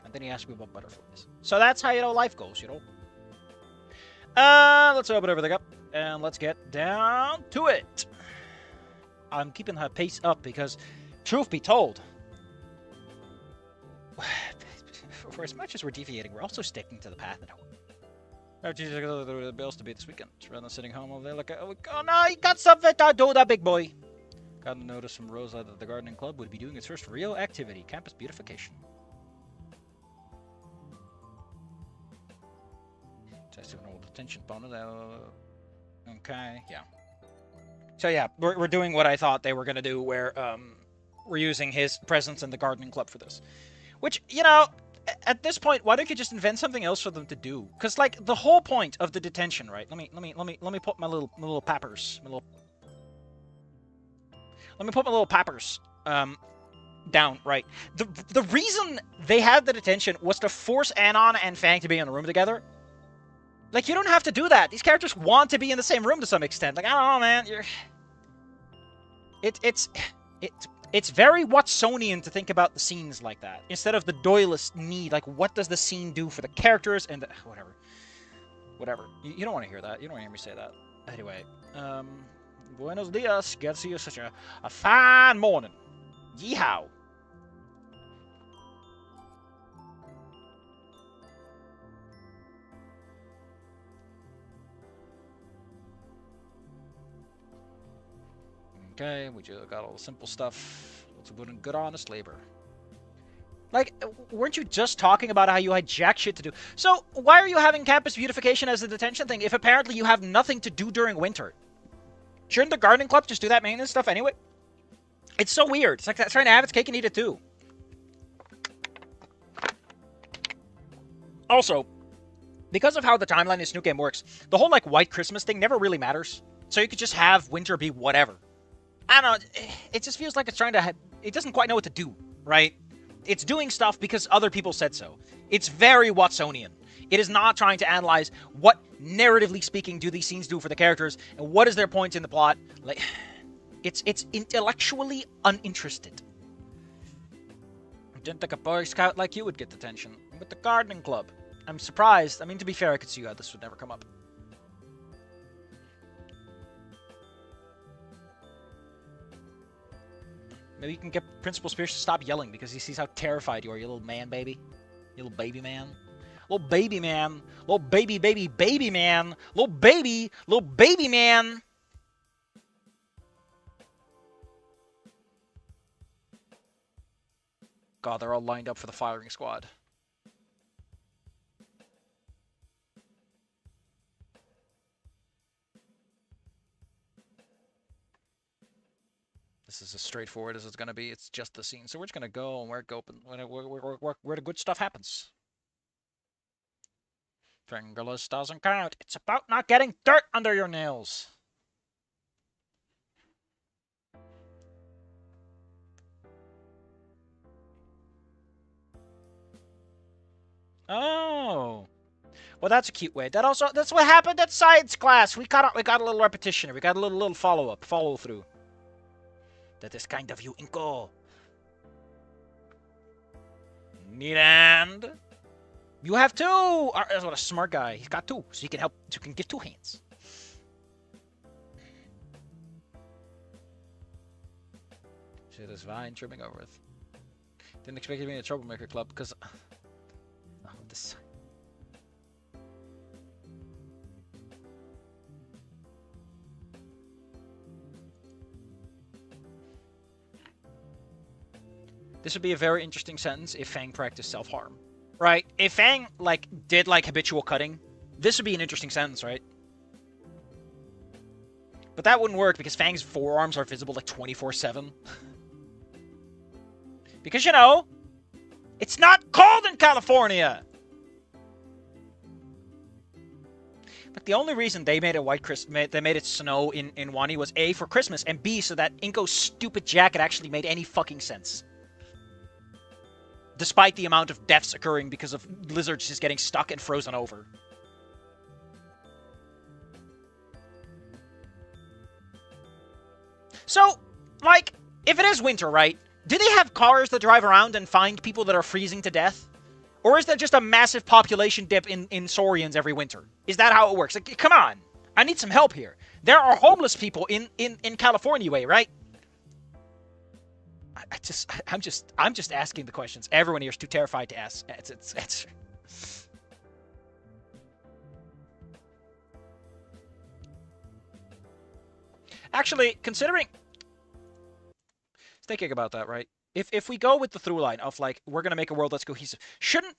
And then he asked me about butterflies. So that's how, life goes, Let's open everything up, and let's get down to it. I'm keeping her pace up because, truth be told, for as much as we're deviating, we're also sticking to the path now. Oh, Jesus, I got the bills to beat this weekend. Rather than sitting home all day like, oh no, you got something to do, that big boy. Got a notice from Rosa that the gardening club would be doing its first real activity, campus beautification. Testing an old detention bonus. Okay, yeah. So yeah, we're doing what I thought they were gonna do, where we're using his presence in the gardening club for this. Which, at this point, why don't you just invent something else for them to do? Because like the whole point of the detention, right? Let me put my little peppers, let me put my little peppers down, right? The reason they had the detention was to force Anon and Fang to be in a room together. Like, you don't have to do that. These characters want to be in the same room to some extent. Like, I don't know, man. It's very Watsonian to think about the scenes like that. Instead of the Doylist need, like, what does the scene do for the characters and whatever. You don't want to hear that. You don't want to hear me say that. Anyway, buenos dias. Get to see you such a fine morning. Yeehaw. Okay, we just got all the simple stuff. Let's put in good, honest labor. Like, weren't you just talking about how you had jack shit to do? So, why are you having campus beautification as a detention thing if apparently you have nothing to do during winter? Shouldn't the gardening club just do that maintenance stuff anyway? It's so weird. It's like trying to have its cake and eat it too. Also, because of how the timeline in Snoop Game works, the whole, like, White Christmas thing never really matters. So you could just have winter be whatever. I don't know, it just feels like it's trying to it doesn't quite know what to do, right? It's doing stuff because other people said so. It's very Watsonian. It is not trying to analyze what, narratively speaking, do these scenes do for the characters, and what is their point in the plot. Like, it's intellectually uninterested. I didn't think a Boy Scout like you would get detention. With the gardening club. I'm surprised. I mean, to be fair, I could see how this would never come up. Maybe you can get Principal Spears to stop yelling because he sees how terrified you are, you little man baby. You little baby man. Little baby man. Little baby man. Little baby man. God, they're all lined up for the firing squad. This is as straightforward as it's going to be. It's just the scene. So we're just going to go and where the good stuff happens. Fingerless doesn't count. It's about not getting dirt under your nails. Oh. Well, that's a cute way. That's what happened at science class. We got a little repetition. We got a little follow through. That is kind of you, Inko. Neat hand. You have two. That's what a smart guy. He's got two, so he can help. So you can get two hands. Shit is fine. Tripping over it. Didn't expect you to be in a troublemaker club because. Oh, this. This would be a very interesting sentence if Fang practiced self-harm. Right? If Fang, like, did, like, habitual cutting, this would be an interesting sentence, right? But that wouldn't work because Fang's forearms are visible, like, 24/7. Because, you know, it's not cold in California! Like, the only reason they made it they made it snow in Wani was A, for Christmas, and B, so that Inko's stupid jacket actually made any fucking sense. Despite the amount of deaths occurring because of lizards just getting stuck and frozen over. So, like, if it is winter, right? Do they have cars that drive around and find people that are freezing to death? Or is there just a massive population dip in Saurians every winter? Is that how it works? Like, come on. I need some help here. There are homeless people in California way, right? I'm just asking the questions. Everyone here is too terrified to ask. It's Actually, considering thinking about that, right? If we go with the through line of like we're gonna make a world that's cohesive, shouldn't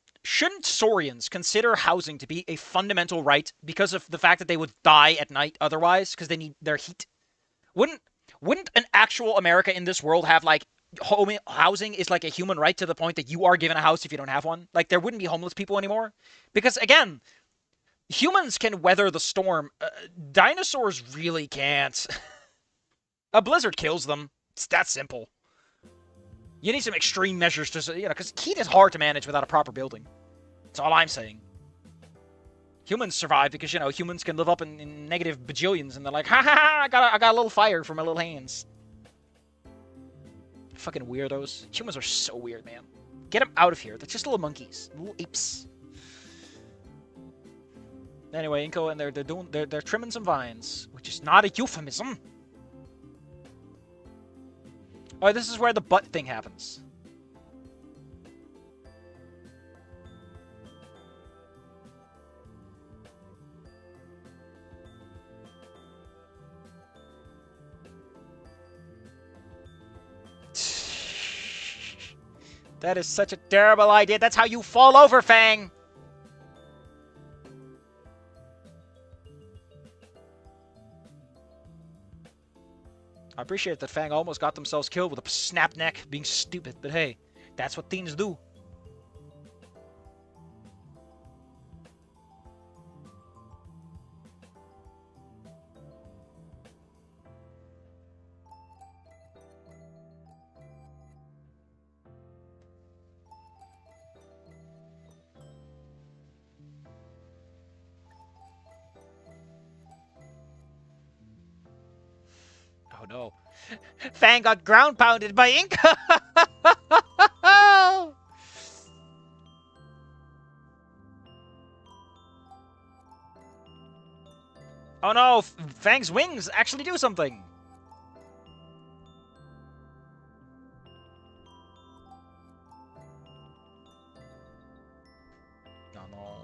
Saurians consider housing to be a fundamental right because of the fact that they would die at night otherwise because they need their heat? Wouldn't wouldn't an actual America in this world have like housing is like a human right to the point that you are given a house if you don't have one? Like there wouldn't be homeless people anymore because again, humans can weather the storm. Dinosaurs really can't. A blizzard kills them. It's that simple. You need some extreme measures to, because heat is hard to manage without a proper building. That's all I'm saying. Humans survive because, humans can live up in negative bajillions, and they're like, ha ha ha, I got a little fire from my little hands. Fucking weirdos. Humans are so weird, man. Get them out of here. They're just little monkeys. Little apes. Anyway, Inko, and they're trimming some vines, which is not a euphemism. Oh, this is where the butt thing happens. That is such a terrible idea. That's how you fall over, Fang. I appreciate that Fang almost got themselves killed with a snap neck being stupid, but hey, that's what teens do. Oh no. Fang got ground pounded by Inca! Oh no, Fang's wings actually do something! Oh no.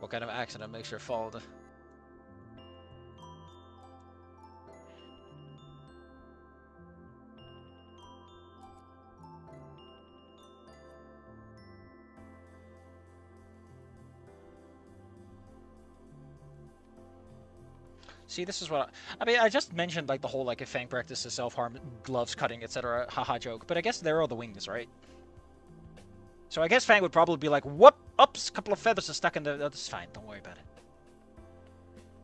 What kind of accident makes her fall? See, this is what I mean. I just mentioned like the whole like if Fang practices self-harm, gloves cutting, etc. Haha joke, but I guess there are the wings, right? So I guess Fang would probably be like, "Whoop! Oops! A couple of feathers are stuck in the. Oh, that's fine. Don't worry about it."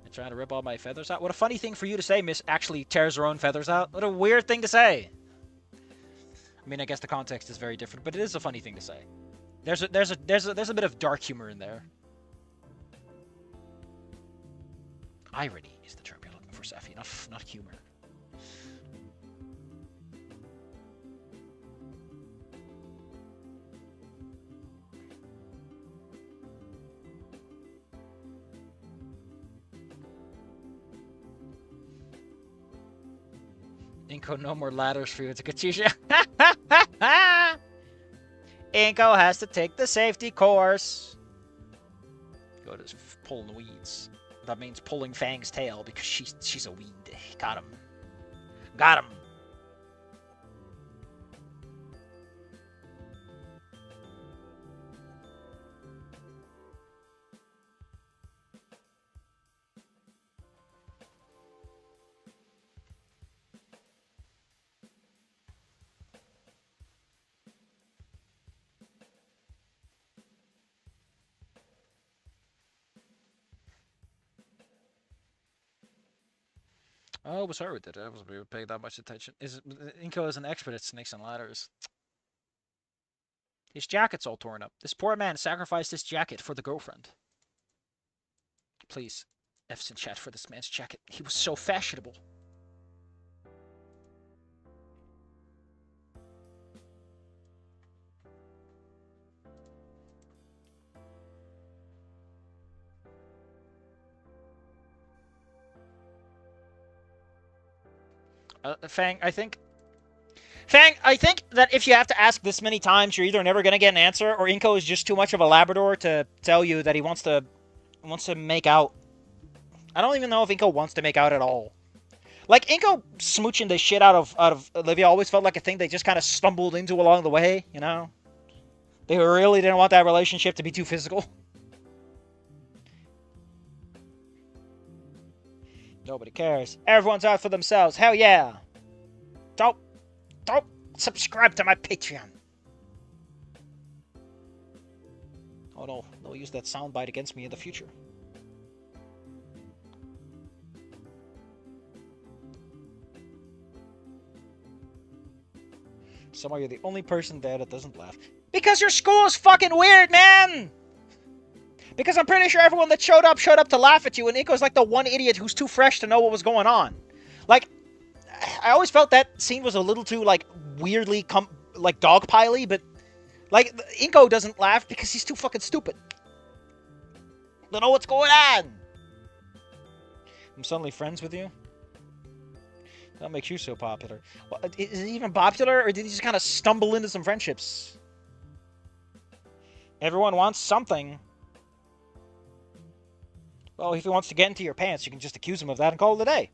I'm trying to rip all my feathers out. What a funny thing for you to say, Miss. Actually tears her own feathers out. What a weird thing to say. I mean, I guess the context is very different, but it is a funny thing to say. There's a bit of dark humor in there. Irony is the term you're looking for, Safi, not humor. Inko, no more ladders for you to Katisha. Inko has to take the safety course. Go to pulling the weeds. That means pulling Fang's tail because she's a weed. Got him. Got him. Oh, was sorry with it. I wasn't really paying that much attention. Inko is an expert at snakes and ladders. His jacket's all torn up. This poor man sacrificed his jacket for the girlfriend. Please, F's in chat for this man's jacket. He was so fashionable. Fang, I think that if you have to ask this many times, you're either never gonna get an answer, or Inko is just too much of a Labrador to tell you that he wants to make out. I don't even know if Inko wants to make out at all. Like, Inko smooching the shit out of Olivia always felt like a thing they just kind of stumbled into along the way, you know? They really didn't want that relationship to be too physical. Nobody cares. Everyone's out for themselves. Hell yeah. Don't subscribe to my Patreon. Oh no, they'll use that soundbite against me in the future. Somehow you're the only person there that doesn't laugh. Because your school is fucking weird, man! Because I'm pretty sure everyone that showed up to laugh at you, and Inko's like the one idiot who's too fresh to know what was going on. Like, I always felt that scene was a little too, like, weirdly, like, dogpile-y, but, like, Inko doesn't laugh because he's too fucking stupid. Don't know what's going on! I'm suddenly friends with you? That makes you so popular. Well, is he even popular, or did he just kind of stumble into some friendships? Everyone wants something. Well, if he wants to get into your pants, you can just accuse him of that and call it a day.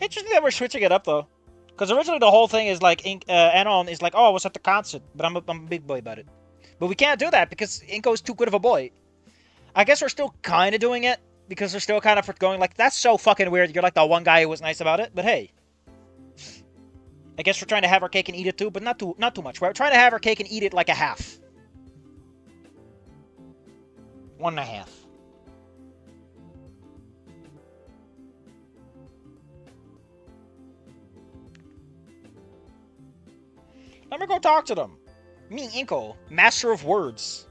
Interesting that we're switching it up, though. Because originally the whole thing is like, Anon is like, oh, I was at the concert, but I'm a big boy about it. But we can't do that because Inko's too good of a boy. I guess we're still kind of doing it, because we're still kind of going like, that's so fucking weird, you're like the one guy who was nice about it, but hey. I guess we're trying to have our cake and eat it too, but not too much. We're trying to have our cake and eat it like a half. 1.5. Let me go talk to them. Me, Inko, master of words.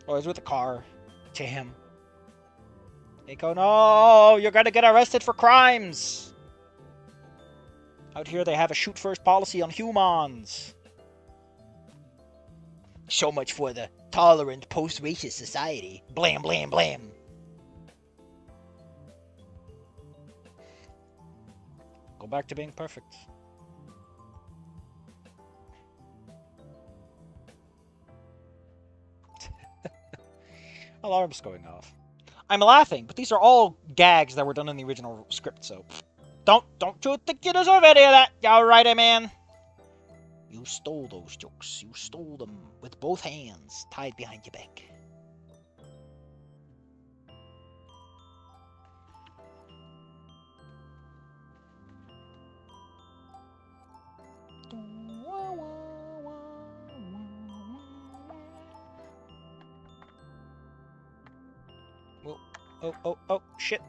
Oh, he's with the car. To him. Inko, no! You're gonna get arrested for crimes! Out here they have a shoot-first policy on humans. So much for the tolerant post-racist society. Blam, blam, blam. Go back to being perfect. Alarm's going off. I'm laughing, but these are all gags that were done in the original script, so... Don't you think you deserve any of that, you alrighty, man? You stole those jokes. You stole them with both hands tied behind your back. Oh, shit.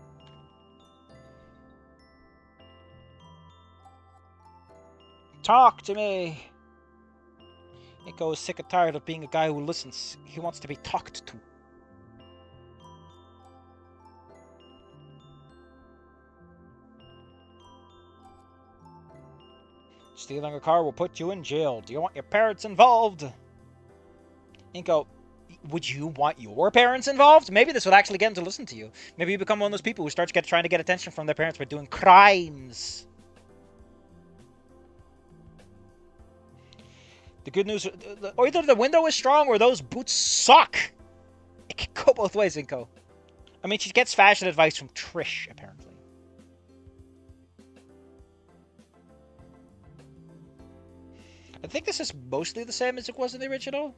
Talk to me! Inko is sick and tired of being a guy who listens. He wants to be talked to. Stealing a car will put you in jail. Do you want your parents involved? Inko, would you want your parents involved? Maybe this would actually get them to listen to you. Maybe you become one of those people who starts trying to get attention from their parents by doing crimes. The good news, either the window is strong or those boots suck. It can go both ways, Inko. I mean, she gets fashion advice from Trish, apparently. I think this is mostly the same as it was in the original.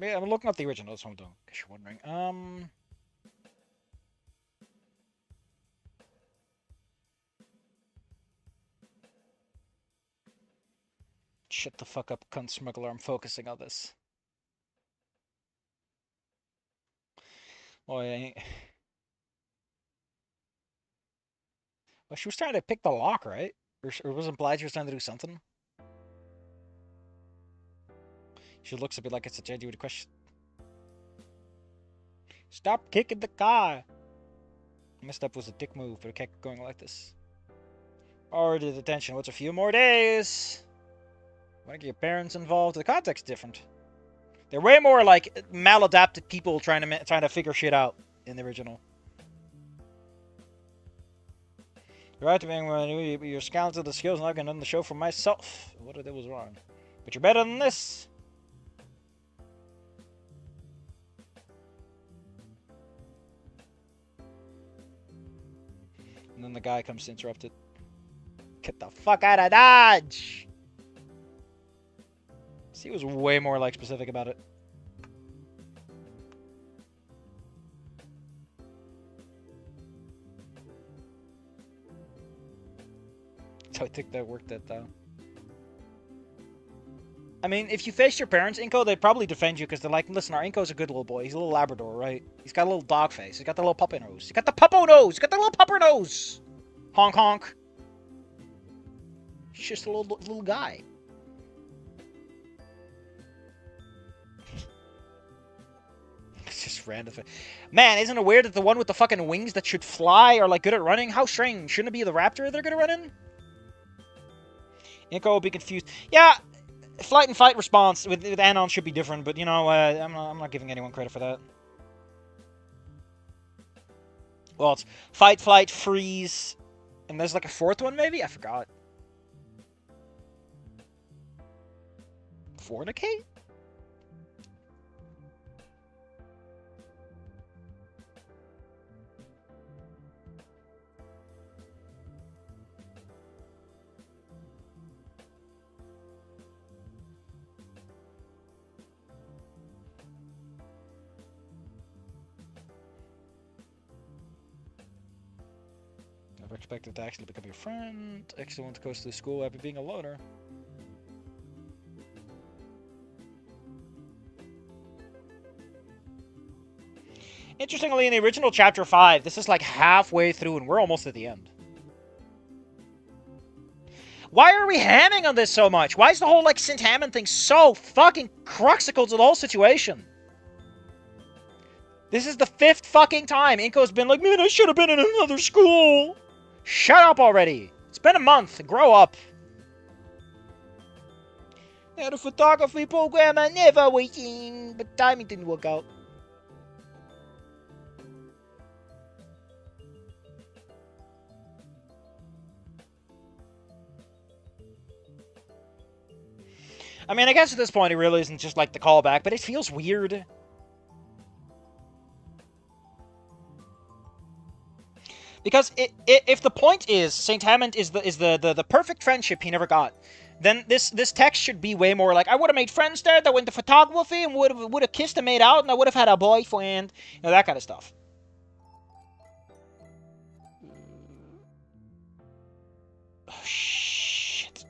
I'm looking up the original. That's what I'm doing. In case you're wondering. Shut the fuck up, cunt smuggler. I'm focusing on this. Oh, yeah. Well, she was trying to pick the lock, right? Or was implied she was trying to do something? She looks a bit like it's a genuine question. Stop kicking the car! Messed up was a dick move, but it kept going like this. Already detention. What's a few more days? Want to get your parents involved? The context's different. They're way more like maladapted people trying to figure shit out in the original. You're right to being you're scouting to the skills, and I've got nothing to show for myself. What I did was wrong, but you're better than this. And then the guy comes to interrupt it. Get the fuck out of Dodge! See, he was way more like specific about it. So I think that worked that though. I mean, if you face your parents, Inko, they'd probably defend you because they're like, listen, our Inko's a good little boy. He's a little Labrador, right? He's got a little dog face. He's got the little puppy nose. He's got the puppo nose. He's got the little pupper nose. Honk honk. He's just a little guy. It's just random. Man, isn't it weird that the one with the fucking wings that should fly are like good at running? How strange. Shouldn't it be the raptor they're good at running? Inko will be confused. Yeah, flight and fight response with Anon should be different, but you know, I'm not giving anyone credit for that. Well, it's fight, flight, freeze, and there's like a fourth one maybe? I forgot. Fornicate? Never expected to actually become your friend. Excellent goes to the school after being a loner. Interestingly, in the original Chapter 5, this is like halfway through and we're almost at the end. Why are we hamming on this so much? Why is the whole, like, St. Hammond thing so fucking cruxical to the whole situation? This is the 5th fucking time Inko's been like, man, I should have been in another school. Shut up already. It's been a month. Grow up. They had a photography program I never waiting, but timing didn't work out. I mean, I guess at this point it really isn't just like the callback, but it feels weird. Because if the point is St. Hammond is the perfect friendship he never got, then this text should be way more like, I would have made friends there that went to photography and would have kissed and made out and I would have had a boyfriend, you know, that kind of stuff. Oh, shit.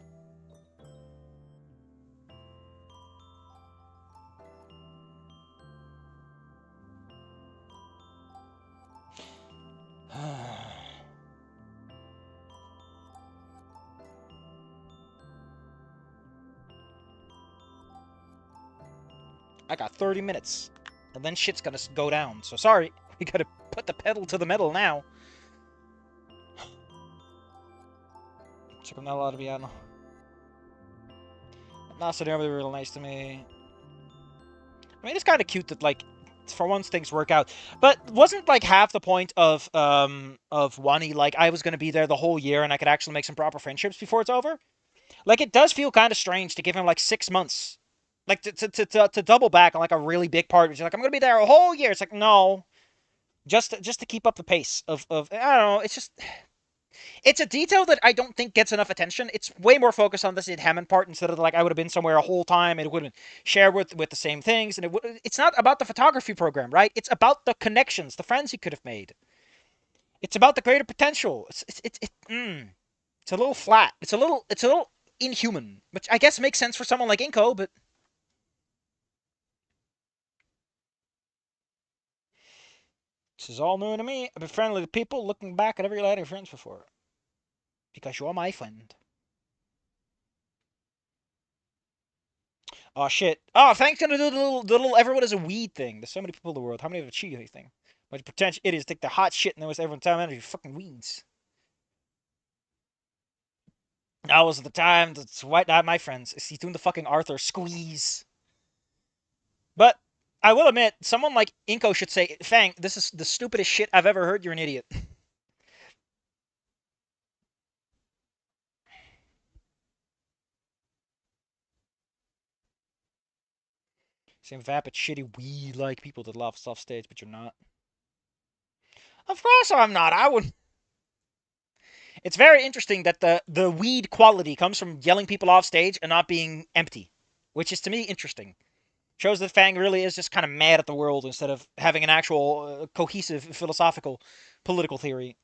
I got 30 minutes. And then shit's gonna go down. So sorry. We gotta put the pedal to the metal now. Check them out of Vienna. Nasa, they're really nice to me. I mean, it's kind of cute that, like, for once things work out. But wasn't, like, half the point of Wani, like, I was gonna be there the whole year and I could actually make some proper friendships before it's over? Like, it does feel kind of strange to give him, like, 6 months. Like, to double back on, like, a really big part, which is like, I'm gonna be there a whole year. It's like, no. Just to keep up the pace of I don't know, it's just... It's a detail that I don't think gets enough attention. It's way more focused on the Sid Hammond part instead of like I would have been somewhere a whole time and it would have shared with the same things. And it's not about the photography program, right? It's about the connections, the friends he could have made. It's about the greater potential. It's a little flat. It's a little inhuman, which I guess makes sense for someone like Inko, but this is all new to me. I've been friendly to people, looking back at every line of friends before. Because you're my friend. Oh shit. Oh, thanks gonna do the little everyone is a weed thing. There's so many people in the world. How many have achieved anything? But potential idiots take the hot shit and then everyone time out of you fucking weeds. Now was the time to white not my friends. He's doing the fucking Arthur squeeze. But I will admit, someone like Inko should say, Fang, this is the stupidest shit I've ever heard. You're an idiot. Same vapid, shitty, weed-like people that love off stage, but you're not. Of course I'm not. I would. It's very interesting that the weed quality comes from yelling people off stage and not being empty, which is to me interesting. Shows that Fang really is just kind of mad at the world instead of having an actual cohesive philosophical political theory.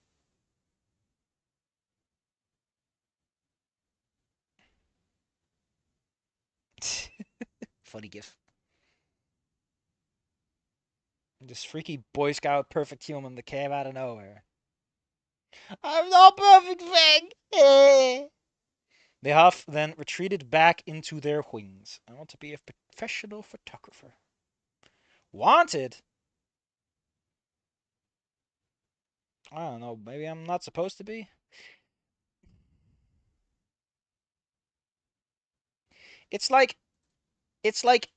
Funny gif. This freaky Boy Scout perfect human that came out of nowhere. I'm not perfect, Fang. They huff, then retreated back into their wings. I want to be a professional photographer. Wanted? I don't know. Maybe I'm not supposed to be. It's like it's like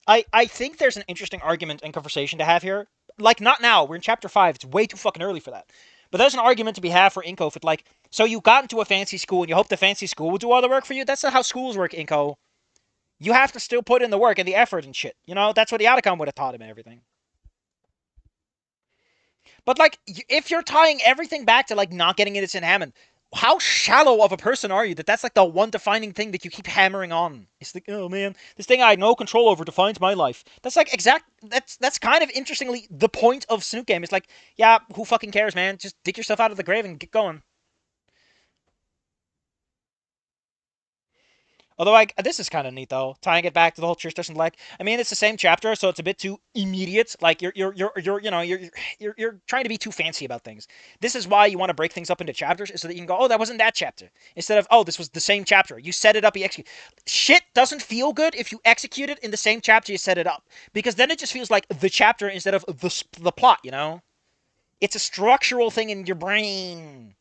I think there's an interesting argument and conversation to have here. Like not now. We're in chapter 5. It's way too fucking early for that. But there's an argument to be had for Inko if like so you got into a fancy school and you hope the fancy school will do all the work for you. That's not how schools work, Inko. You have to still put in the work and the effort and shit. You know, that's what the Otacon would have taught him and everything. But like, if you're tying everything back to like not getting into St. Hammond, how shallow of a person are you that that's like the one defining thing that you keep hammering on? It's like, oh man, this thing I had no control over defines my life. That's like that's kind of interestingly the point of Snoop Game. It's like, yeah, who fucking cares, man? Just dig yourself out of the grave and get going. Although this is kind of neat though, tying it back to the whole church doesn't like. I mean, it's the same chapter, so it's a bit too immediate. Like you're trying to be too fancy about things. This is why you want to break things up into chapters, is so that you can go, oh, that wasn't that chapter, instead of oh, this was the same chapter. You set it up, you execute. Shit doesn't feel good if you execute it in the same chapter you set it up, because then it just feels like the chapter instead of the plot. You know, it's a structural thing in your brain.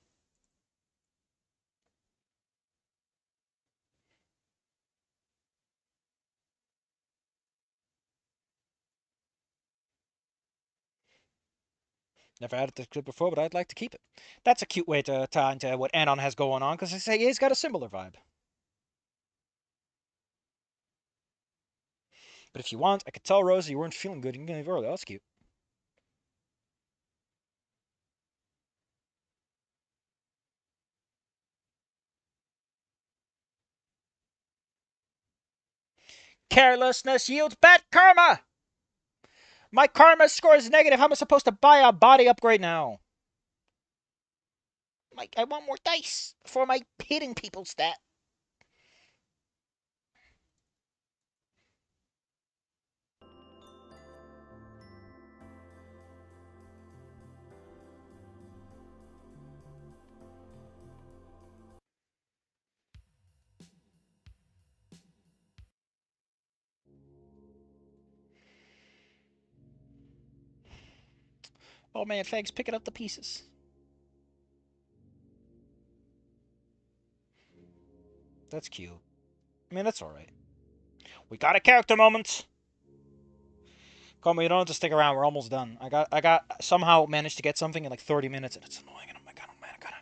Never added this clip before, but I'd like to keep it. That's a cute way to tie into what Anon has going on, because I say he's got a similar vibe. But if you want, I could tell Rosie you weren't feeling good. You can leave early. Oh, that's cute. Carelessness yields bad karma! My karma score is negative. How am I supposed to buy a body upgrade now? Like, I want more dice for my hitting people stat. Oh man, Fag's picking up the pieces. That's cute. I mean, that's alright. We got a character moment. Come on, you don't have to stick around. We're almost done. I got somehow managed to get something in like 30 minutes, and it's annoying. And oh my god, oh man, I gotta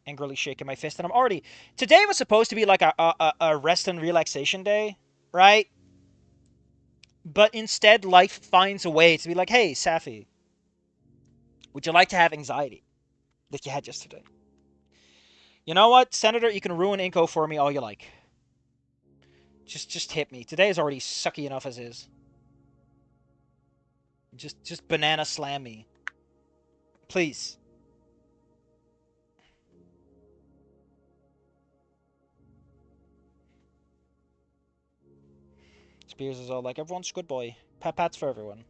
angrily shaking my fist. And I'm already. Today was supposed to be like a rest and relaxation day, right? But instead, life finds a way to be like, hey, Safi, would you like to have anxiety like you had yesterday? You know what, Senator? You can ruin Inko for me all you like. Just hit me. Today is already sucky enough as is. Just banana slam me. Please. Spears is all like, everyone's a good boy. Pat-pats for everyone.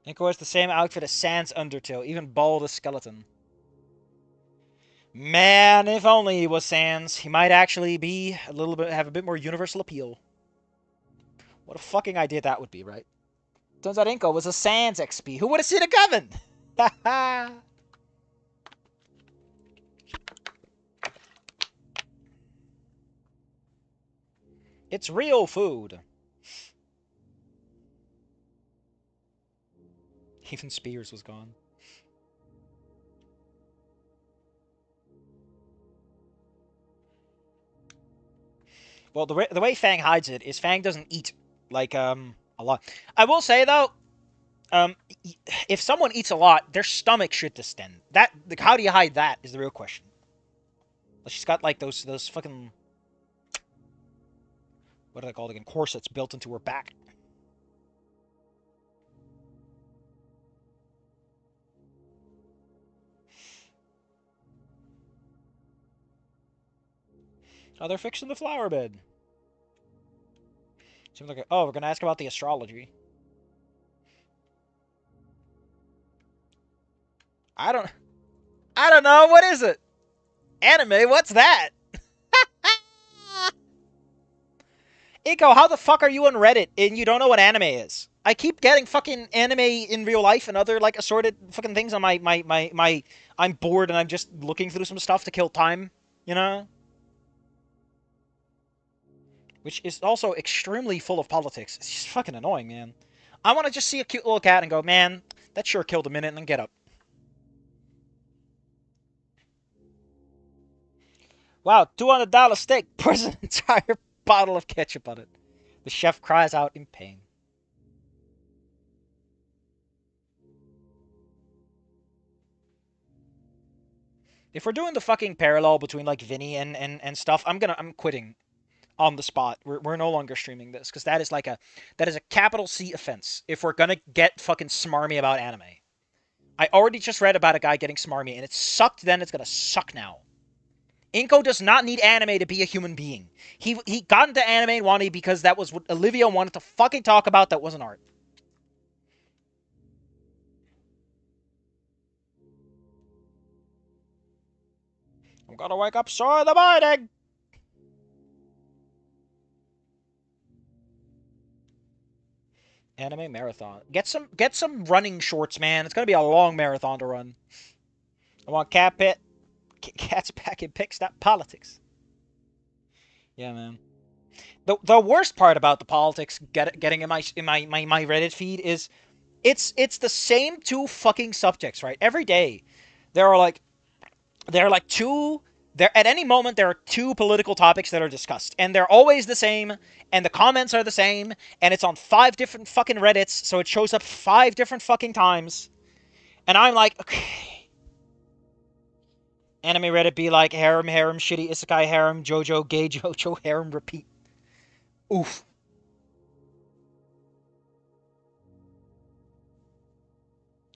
Inko has the same outfit as Sans Undertow, even bald as skeleton. Man, if only he was Sans, he might actually be a little bit, have a bit more universal appeal. What a fucking idea that would be, right? Turns out Inko was a Sans XP. Who would have seen it coming? Haha. It's real food. Even Spears was gone. Well, the way Fang hides it is Fang doesn't eat, like, a lot. I will say, though, if someone eats a lot, their stomach should distend. That, like, how do you hide that is the real question. She's got, like, those fucking, what are they called again? Corsets built into her back. Oh, they're fixing the flower bed. Seems like, oh, we're gonna ask about the astrology. I don't know. What is it? Anime? What's that? Iko, how the fuck are you on Reddit and you don't know what anime is? I keep getting fucking anime in real life and other, like, assorted fucking things on my I'm bored and I'm just looking through some stuff to kill time, you know? Which is also extremely full of politics. It's just fucking annoying, man. I want to just see a cute little cat and go, man, that sure killed a minute, and then get up. Wow, $200 steak pours an entire bottle of ketchup on it. The chef cries out in pain. If we're doing the fucking parallel between, like, Vinny and stuff, I'm quitting on the spot. We're no longer streaming this because that is like that is a capital C offense if we're gonna get fucking smarmy about anime. I already just read about a guy getting smarmy and it sucked then, it's gonna suck now. Inko does not need anime to be a human being. He got into anime and wanted because that was what Olivia wanted to fucking talk about that wasn't art. I'm gonna wake up sore in the morning. Anime marathon. Get some running shorts, man. It's gonna be a long marathon to run. I want Cat's back in pick stop politics. Yeah, man. The worst part about the politics getting in my Reddit feed is it's the same two fucking subjects, right? Every day there are like two there at any moment there are two political topics that are discussed and they're always the same and the comments are the same and it's on 5 different fucking Reddits, so it shows up 5 different fucking times. And I'm like, okay. Anime Reddit be like harem shitty isekai harem JoJo gay JoJo harem repeat. Oof.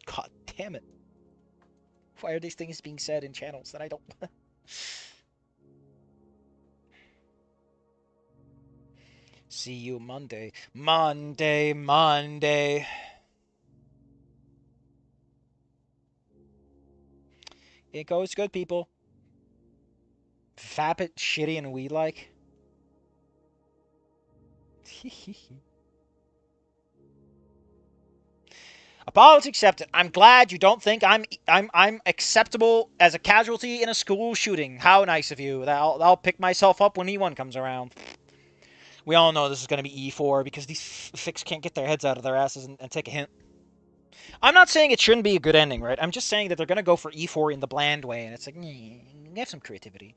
God damn it. Why are these things being said in channels that I don't... See you Monday. Monday. It goes good, people. Vapid, shitty, and we like. Apology accepted. I'm glad you don't think I'm acceptable as a casualty in a school shooting. How nice of you. I'll pick myself up when E1 comes around. We all know this is going to be E4 because these fics can't get their heads out of their asses and take a hint. I'm not saying it shouldn't be a good ending, right? I'm just saying that they're going to go for E4 in the bland way, and it's like, have some creativity.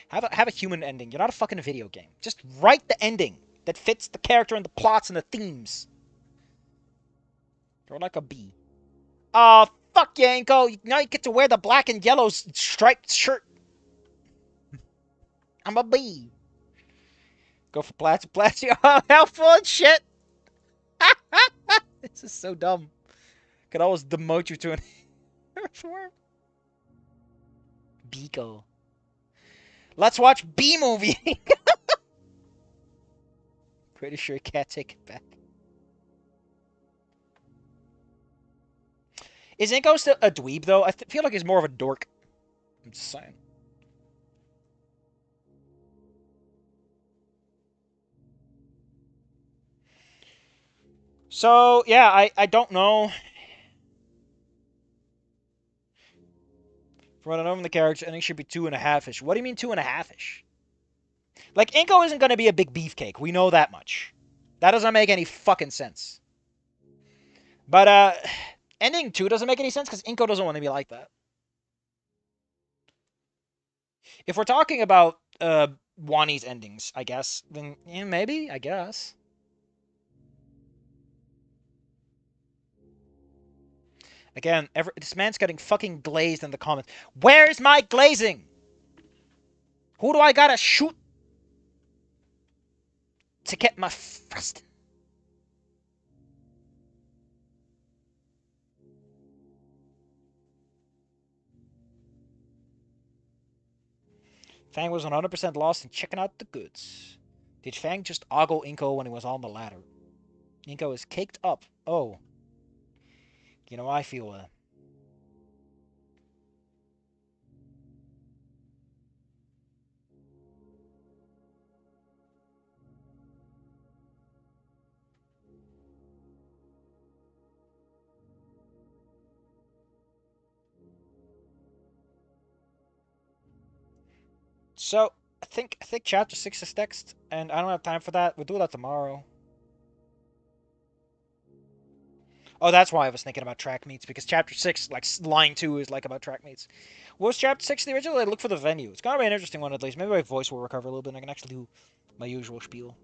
Have a human ending. You're not a fucking video game. Just write the ending that fits the character and the plots and the themes. You're like a bee. Fuck yeah, Inko. Now you get to wear the black and yellow striped shirt. I'm a bee. Go for Platzi. Oh, helpful and shit. This is so dumb. Could always demote you to an earthworm. Biko. Let's watch B movie. Pretty sure you can't take it back. Is Inko still a dweeb though? I feel like he's more of a dork. I'm just saying. So yeah, I don't know. From what I know from the character, I think should be 2.5-ish. What do you mean 2.5-ish? Like Inko isn't gonna be a big beefcake. We know that much. That doesn't make any fucking sense. But ending 2 doesn't make any sense because Inko doesn't want to be like that. If we're talking about Wani's endings, I guess, then yeah, maybe, I guess. Again, this man's getting fucking glazed in the comments. Where's my glazing? Who do I gotta shoot to get my frosting? Fang was 100% lost in checking out the goods. Did Fang just ogle Inko when he was on the ladder? Inko is caked up. Oh. You know, I feel So, I think chapter 6 is next, and I don't have time for that. We'll do that tomorrow. Oh, that's why I was thinking about track meets, because chapter 6, like, line 2 is, like, about track meets. What was chapter 6 the original? I look for the venue. It's gonna be an interesting one, at least. Maybe my voice will recover a little bit, and I can actually do my usual spiel.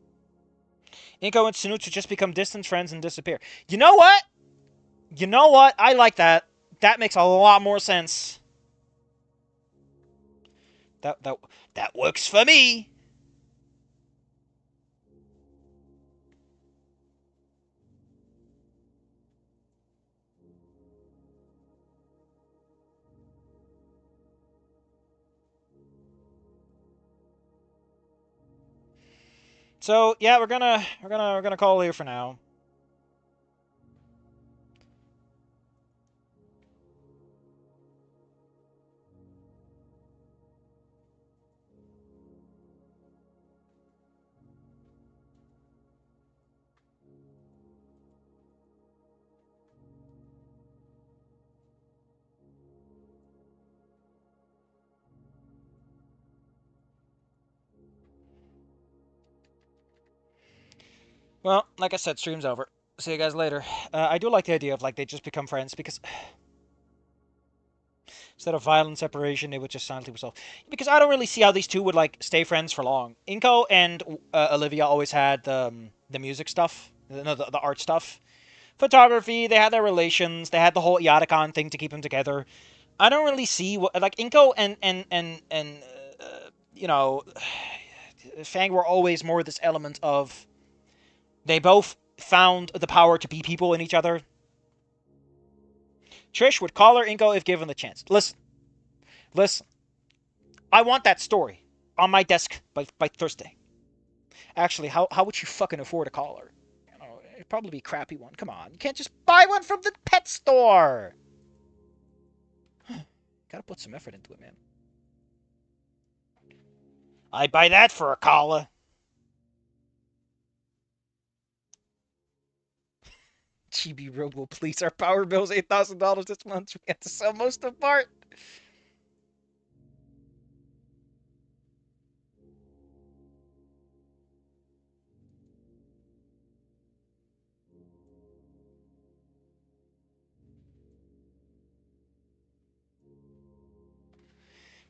Inko and Sunutsu just become distant friends and disappear. You know what? You know what? I like that. That makes a lot more sense. That that that works for me. So yeah, we're gonna call it here for now. Well, like I said, stream's over. See you guys later. I do like the idea of like they just become friends because instead of violent separation, they would just silently resolve. Because I don't really see how these two would like stay friends for long. Inko and Olivia always had the music stuff, the art stuff, photography. They had their relations. They had the whole Yatacon thing to keep them together. I don't really see what like Inko and you know Fang were always more this element of they both found the power to be people in each other. Trish would call her Inko if given the chance. Listen. I want that story on my desk by Thursday. Actually, how would you fucking afford to call her? You know, it'd probably be a crappy one. Come on, you can't just buy one from the pet store. Gotta put some effort into it, man. I buy that for a collar. GB Rogue will please. Our power bill's $8,000 this month. We have to sell most of part.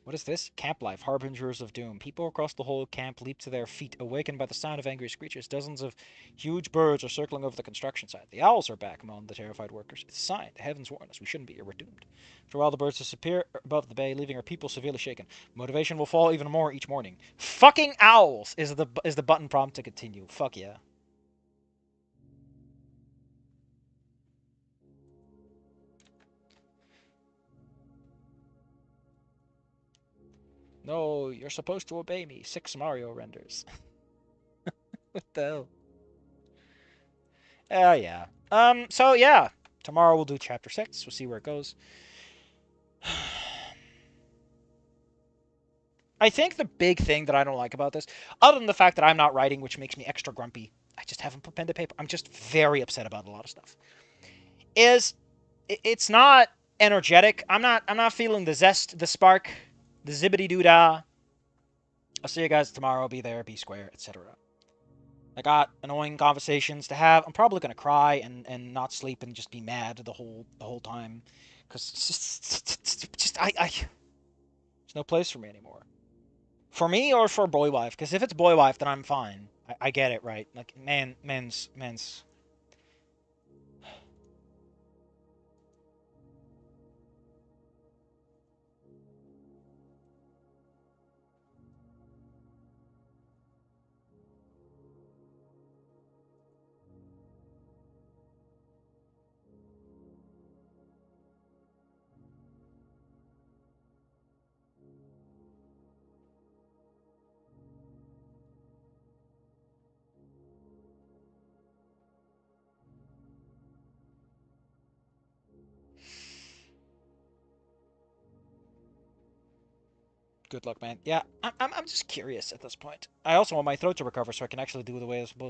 What is this? Camp life, harbingers of doom. People across the whole camp leap to their feet, awakened by the sound of angry screeches. Dozens of huge birds are circling over the construction site. The owls are back, moaned the terrified workers. It's a sign. The heavens warn us. We shouldn't be here. We're doomed. For a while, the birds disappear above the bay, leaving our people severely shaken. Motivation will fall even more each morning. Fucking owls is the button prompt to continue. Fuck yeah. No, you're supposed to obey me. 6 Mario renders. What the hell? Yeah. So yeah. Tomorrow we'll do chapter 6. We'll see where it goes. I think the big thing that I don't like about this, other than the fact that I'm not writing, which makes me extra grumpy, I just haven't put pen to paper. I'm just very upset about a lot of stuff. Is it's not energetic. I'm not feeling the zest, the spark, the zibbity doo dah. I'll see you guys tomorrow. Be there, be square, etc. I got annoying conversations to have. I'm probably gonna cry and not sleep and just be mad the whole time, because just I there's no place for me anymore. For me or for boy wife? Because if it's boy wife, then I'm fine. I get it, right? Like men's. Good luck, man. Yeah, I'm just curious at this point. I also want my throat to recover so I can actually do the way it's supposed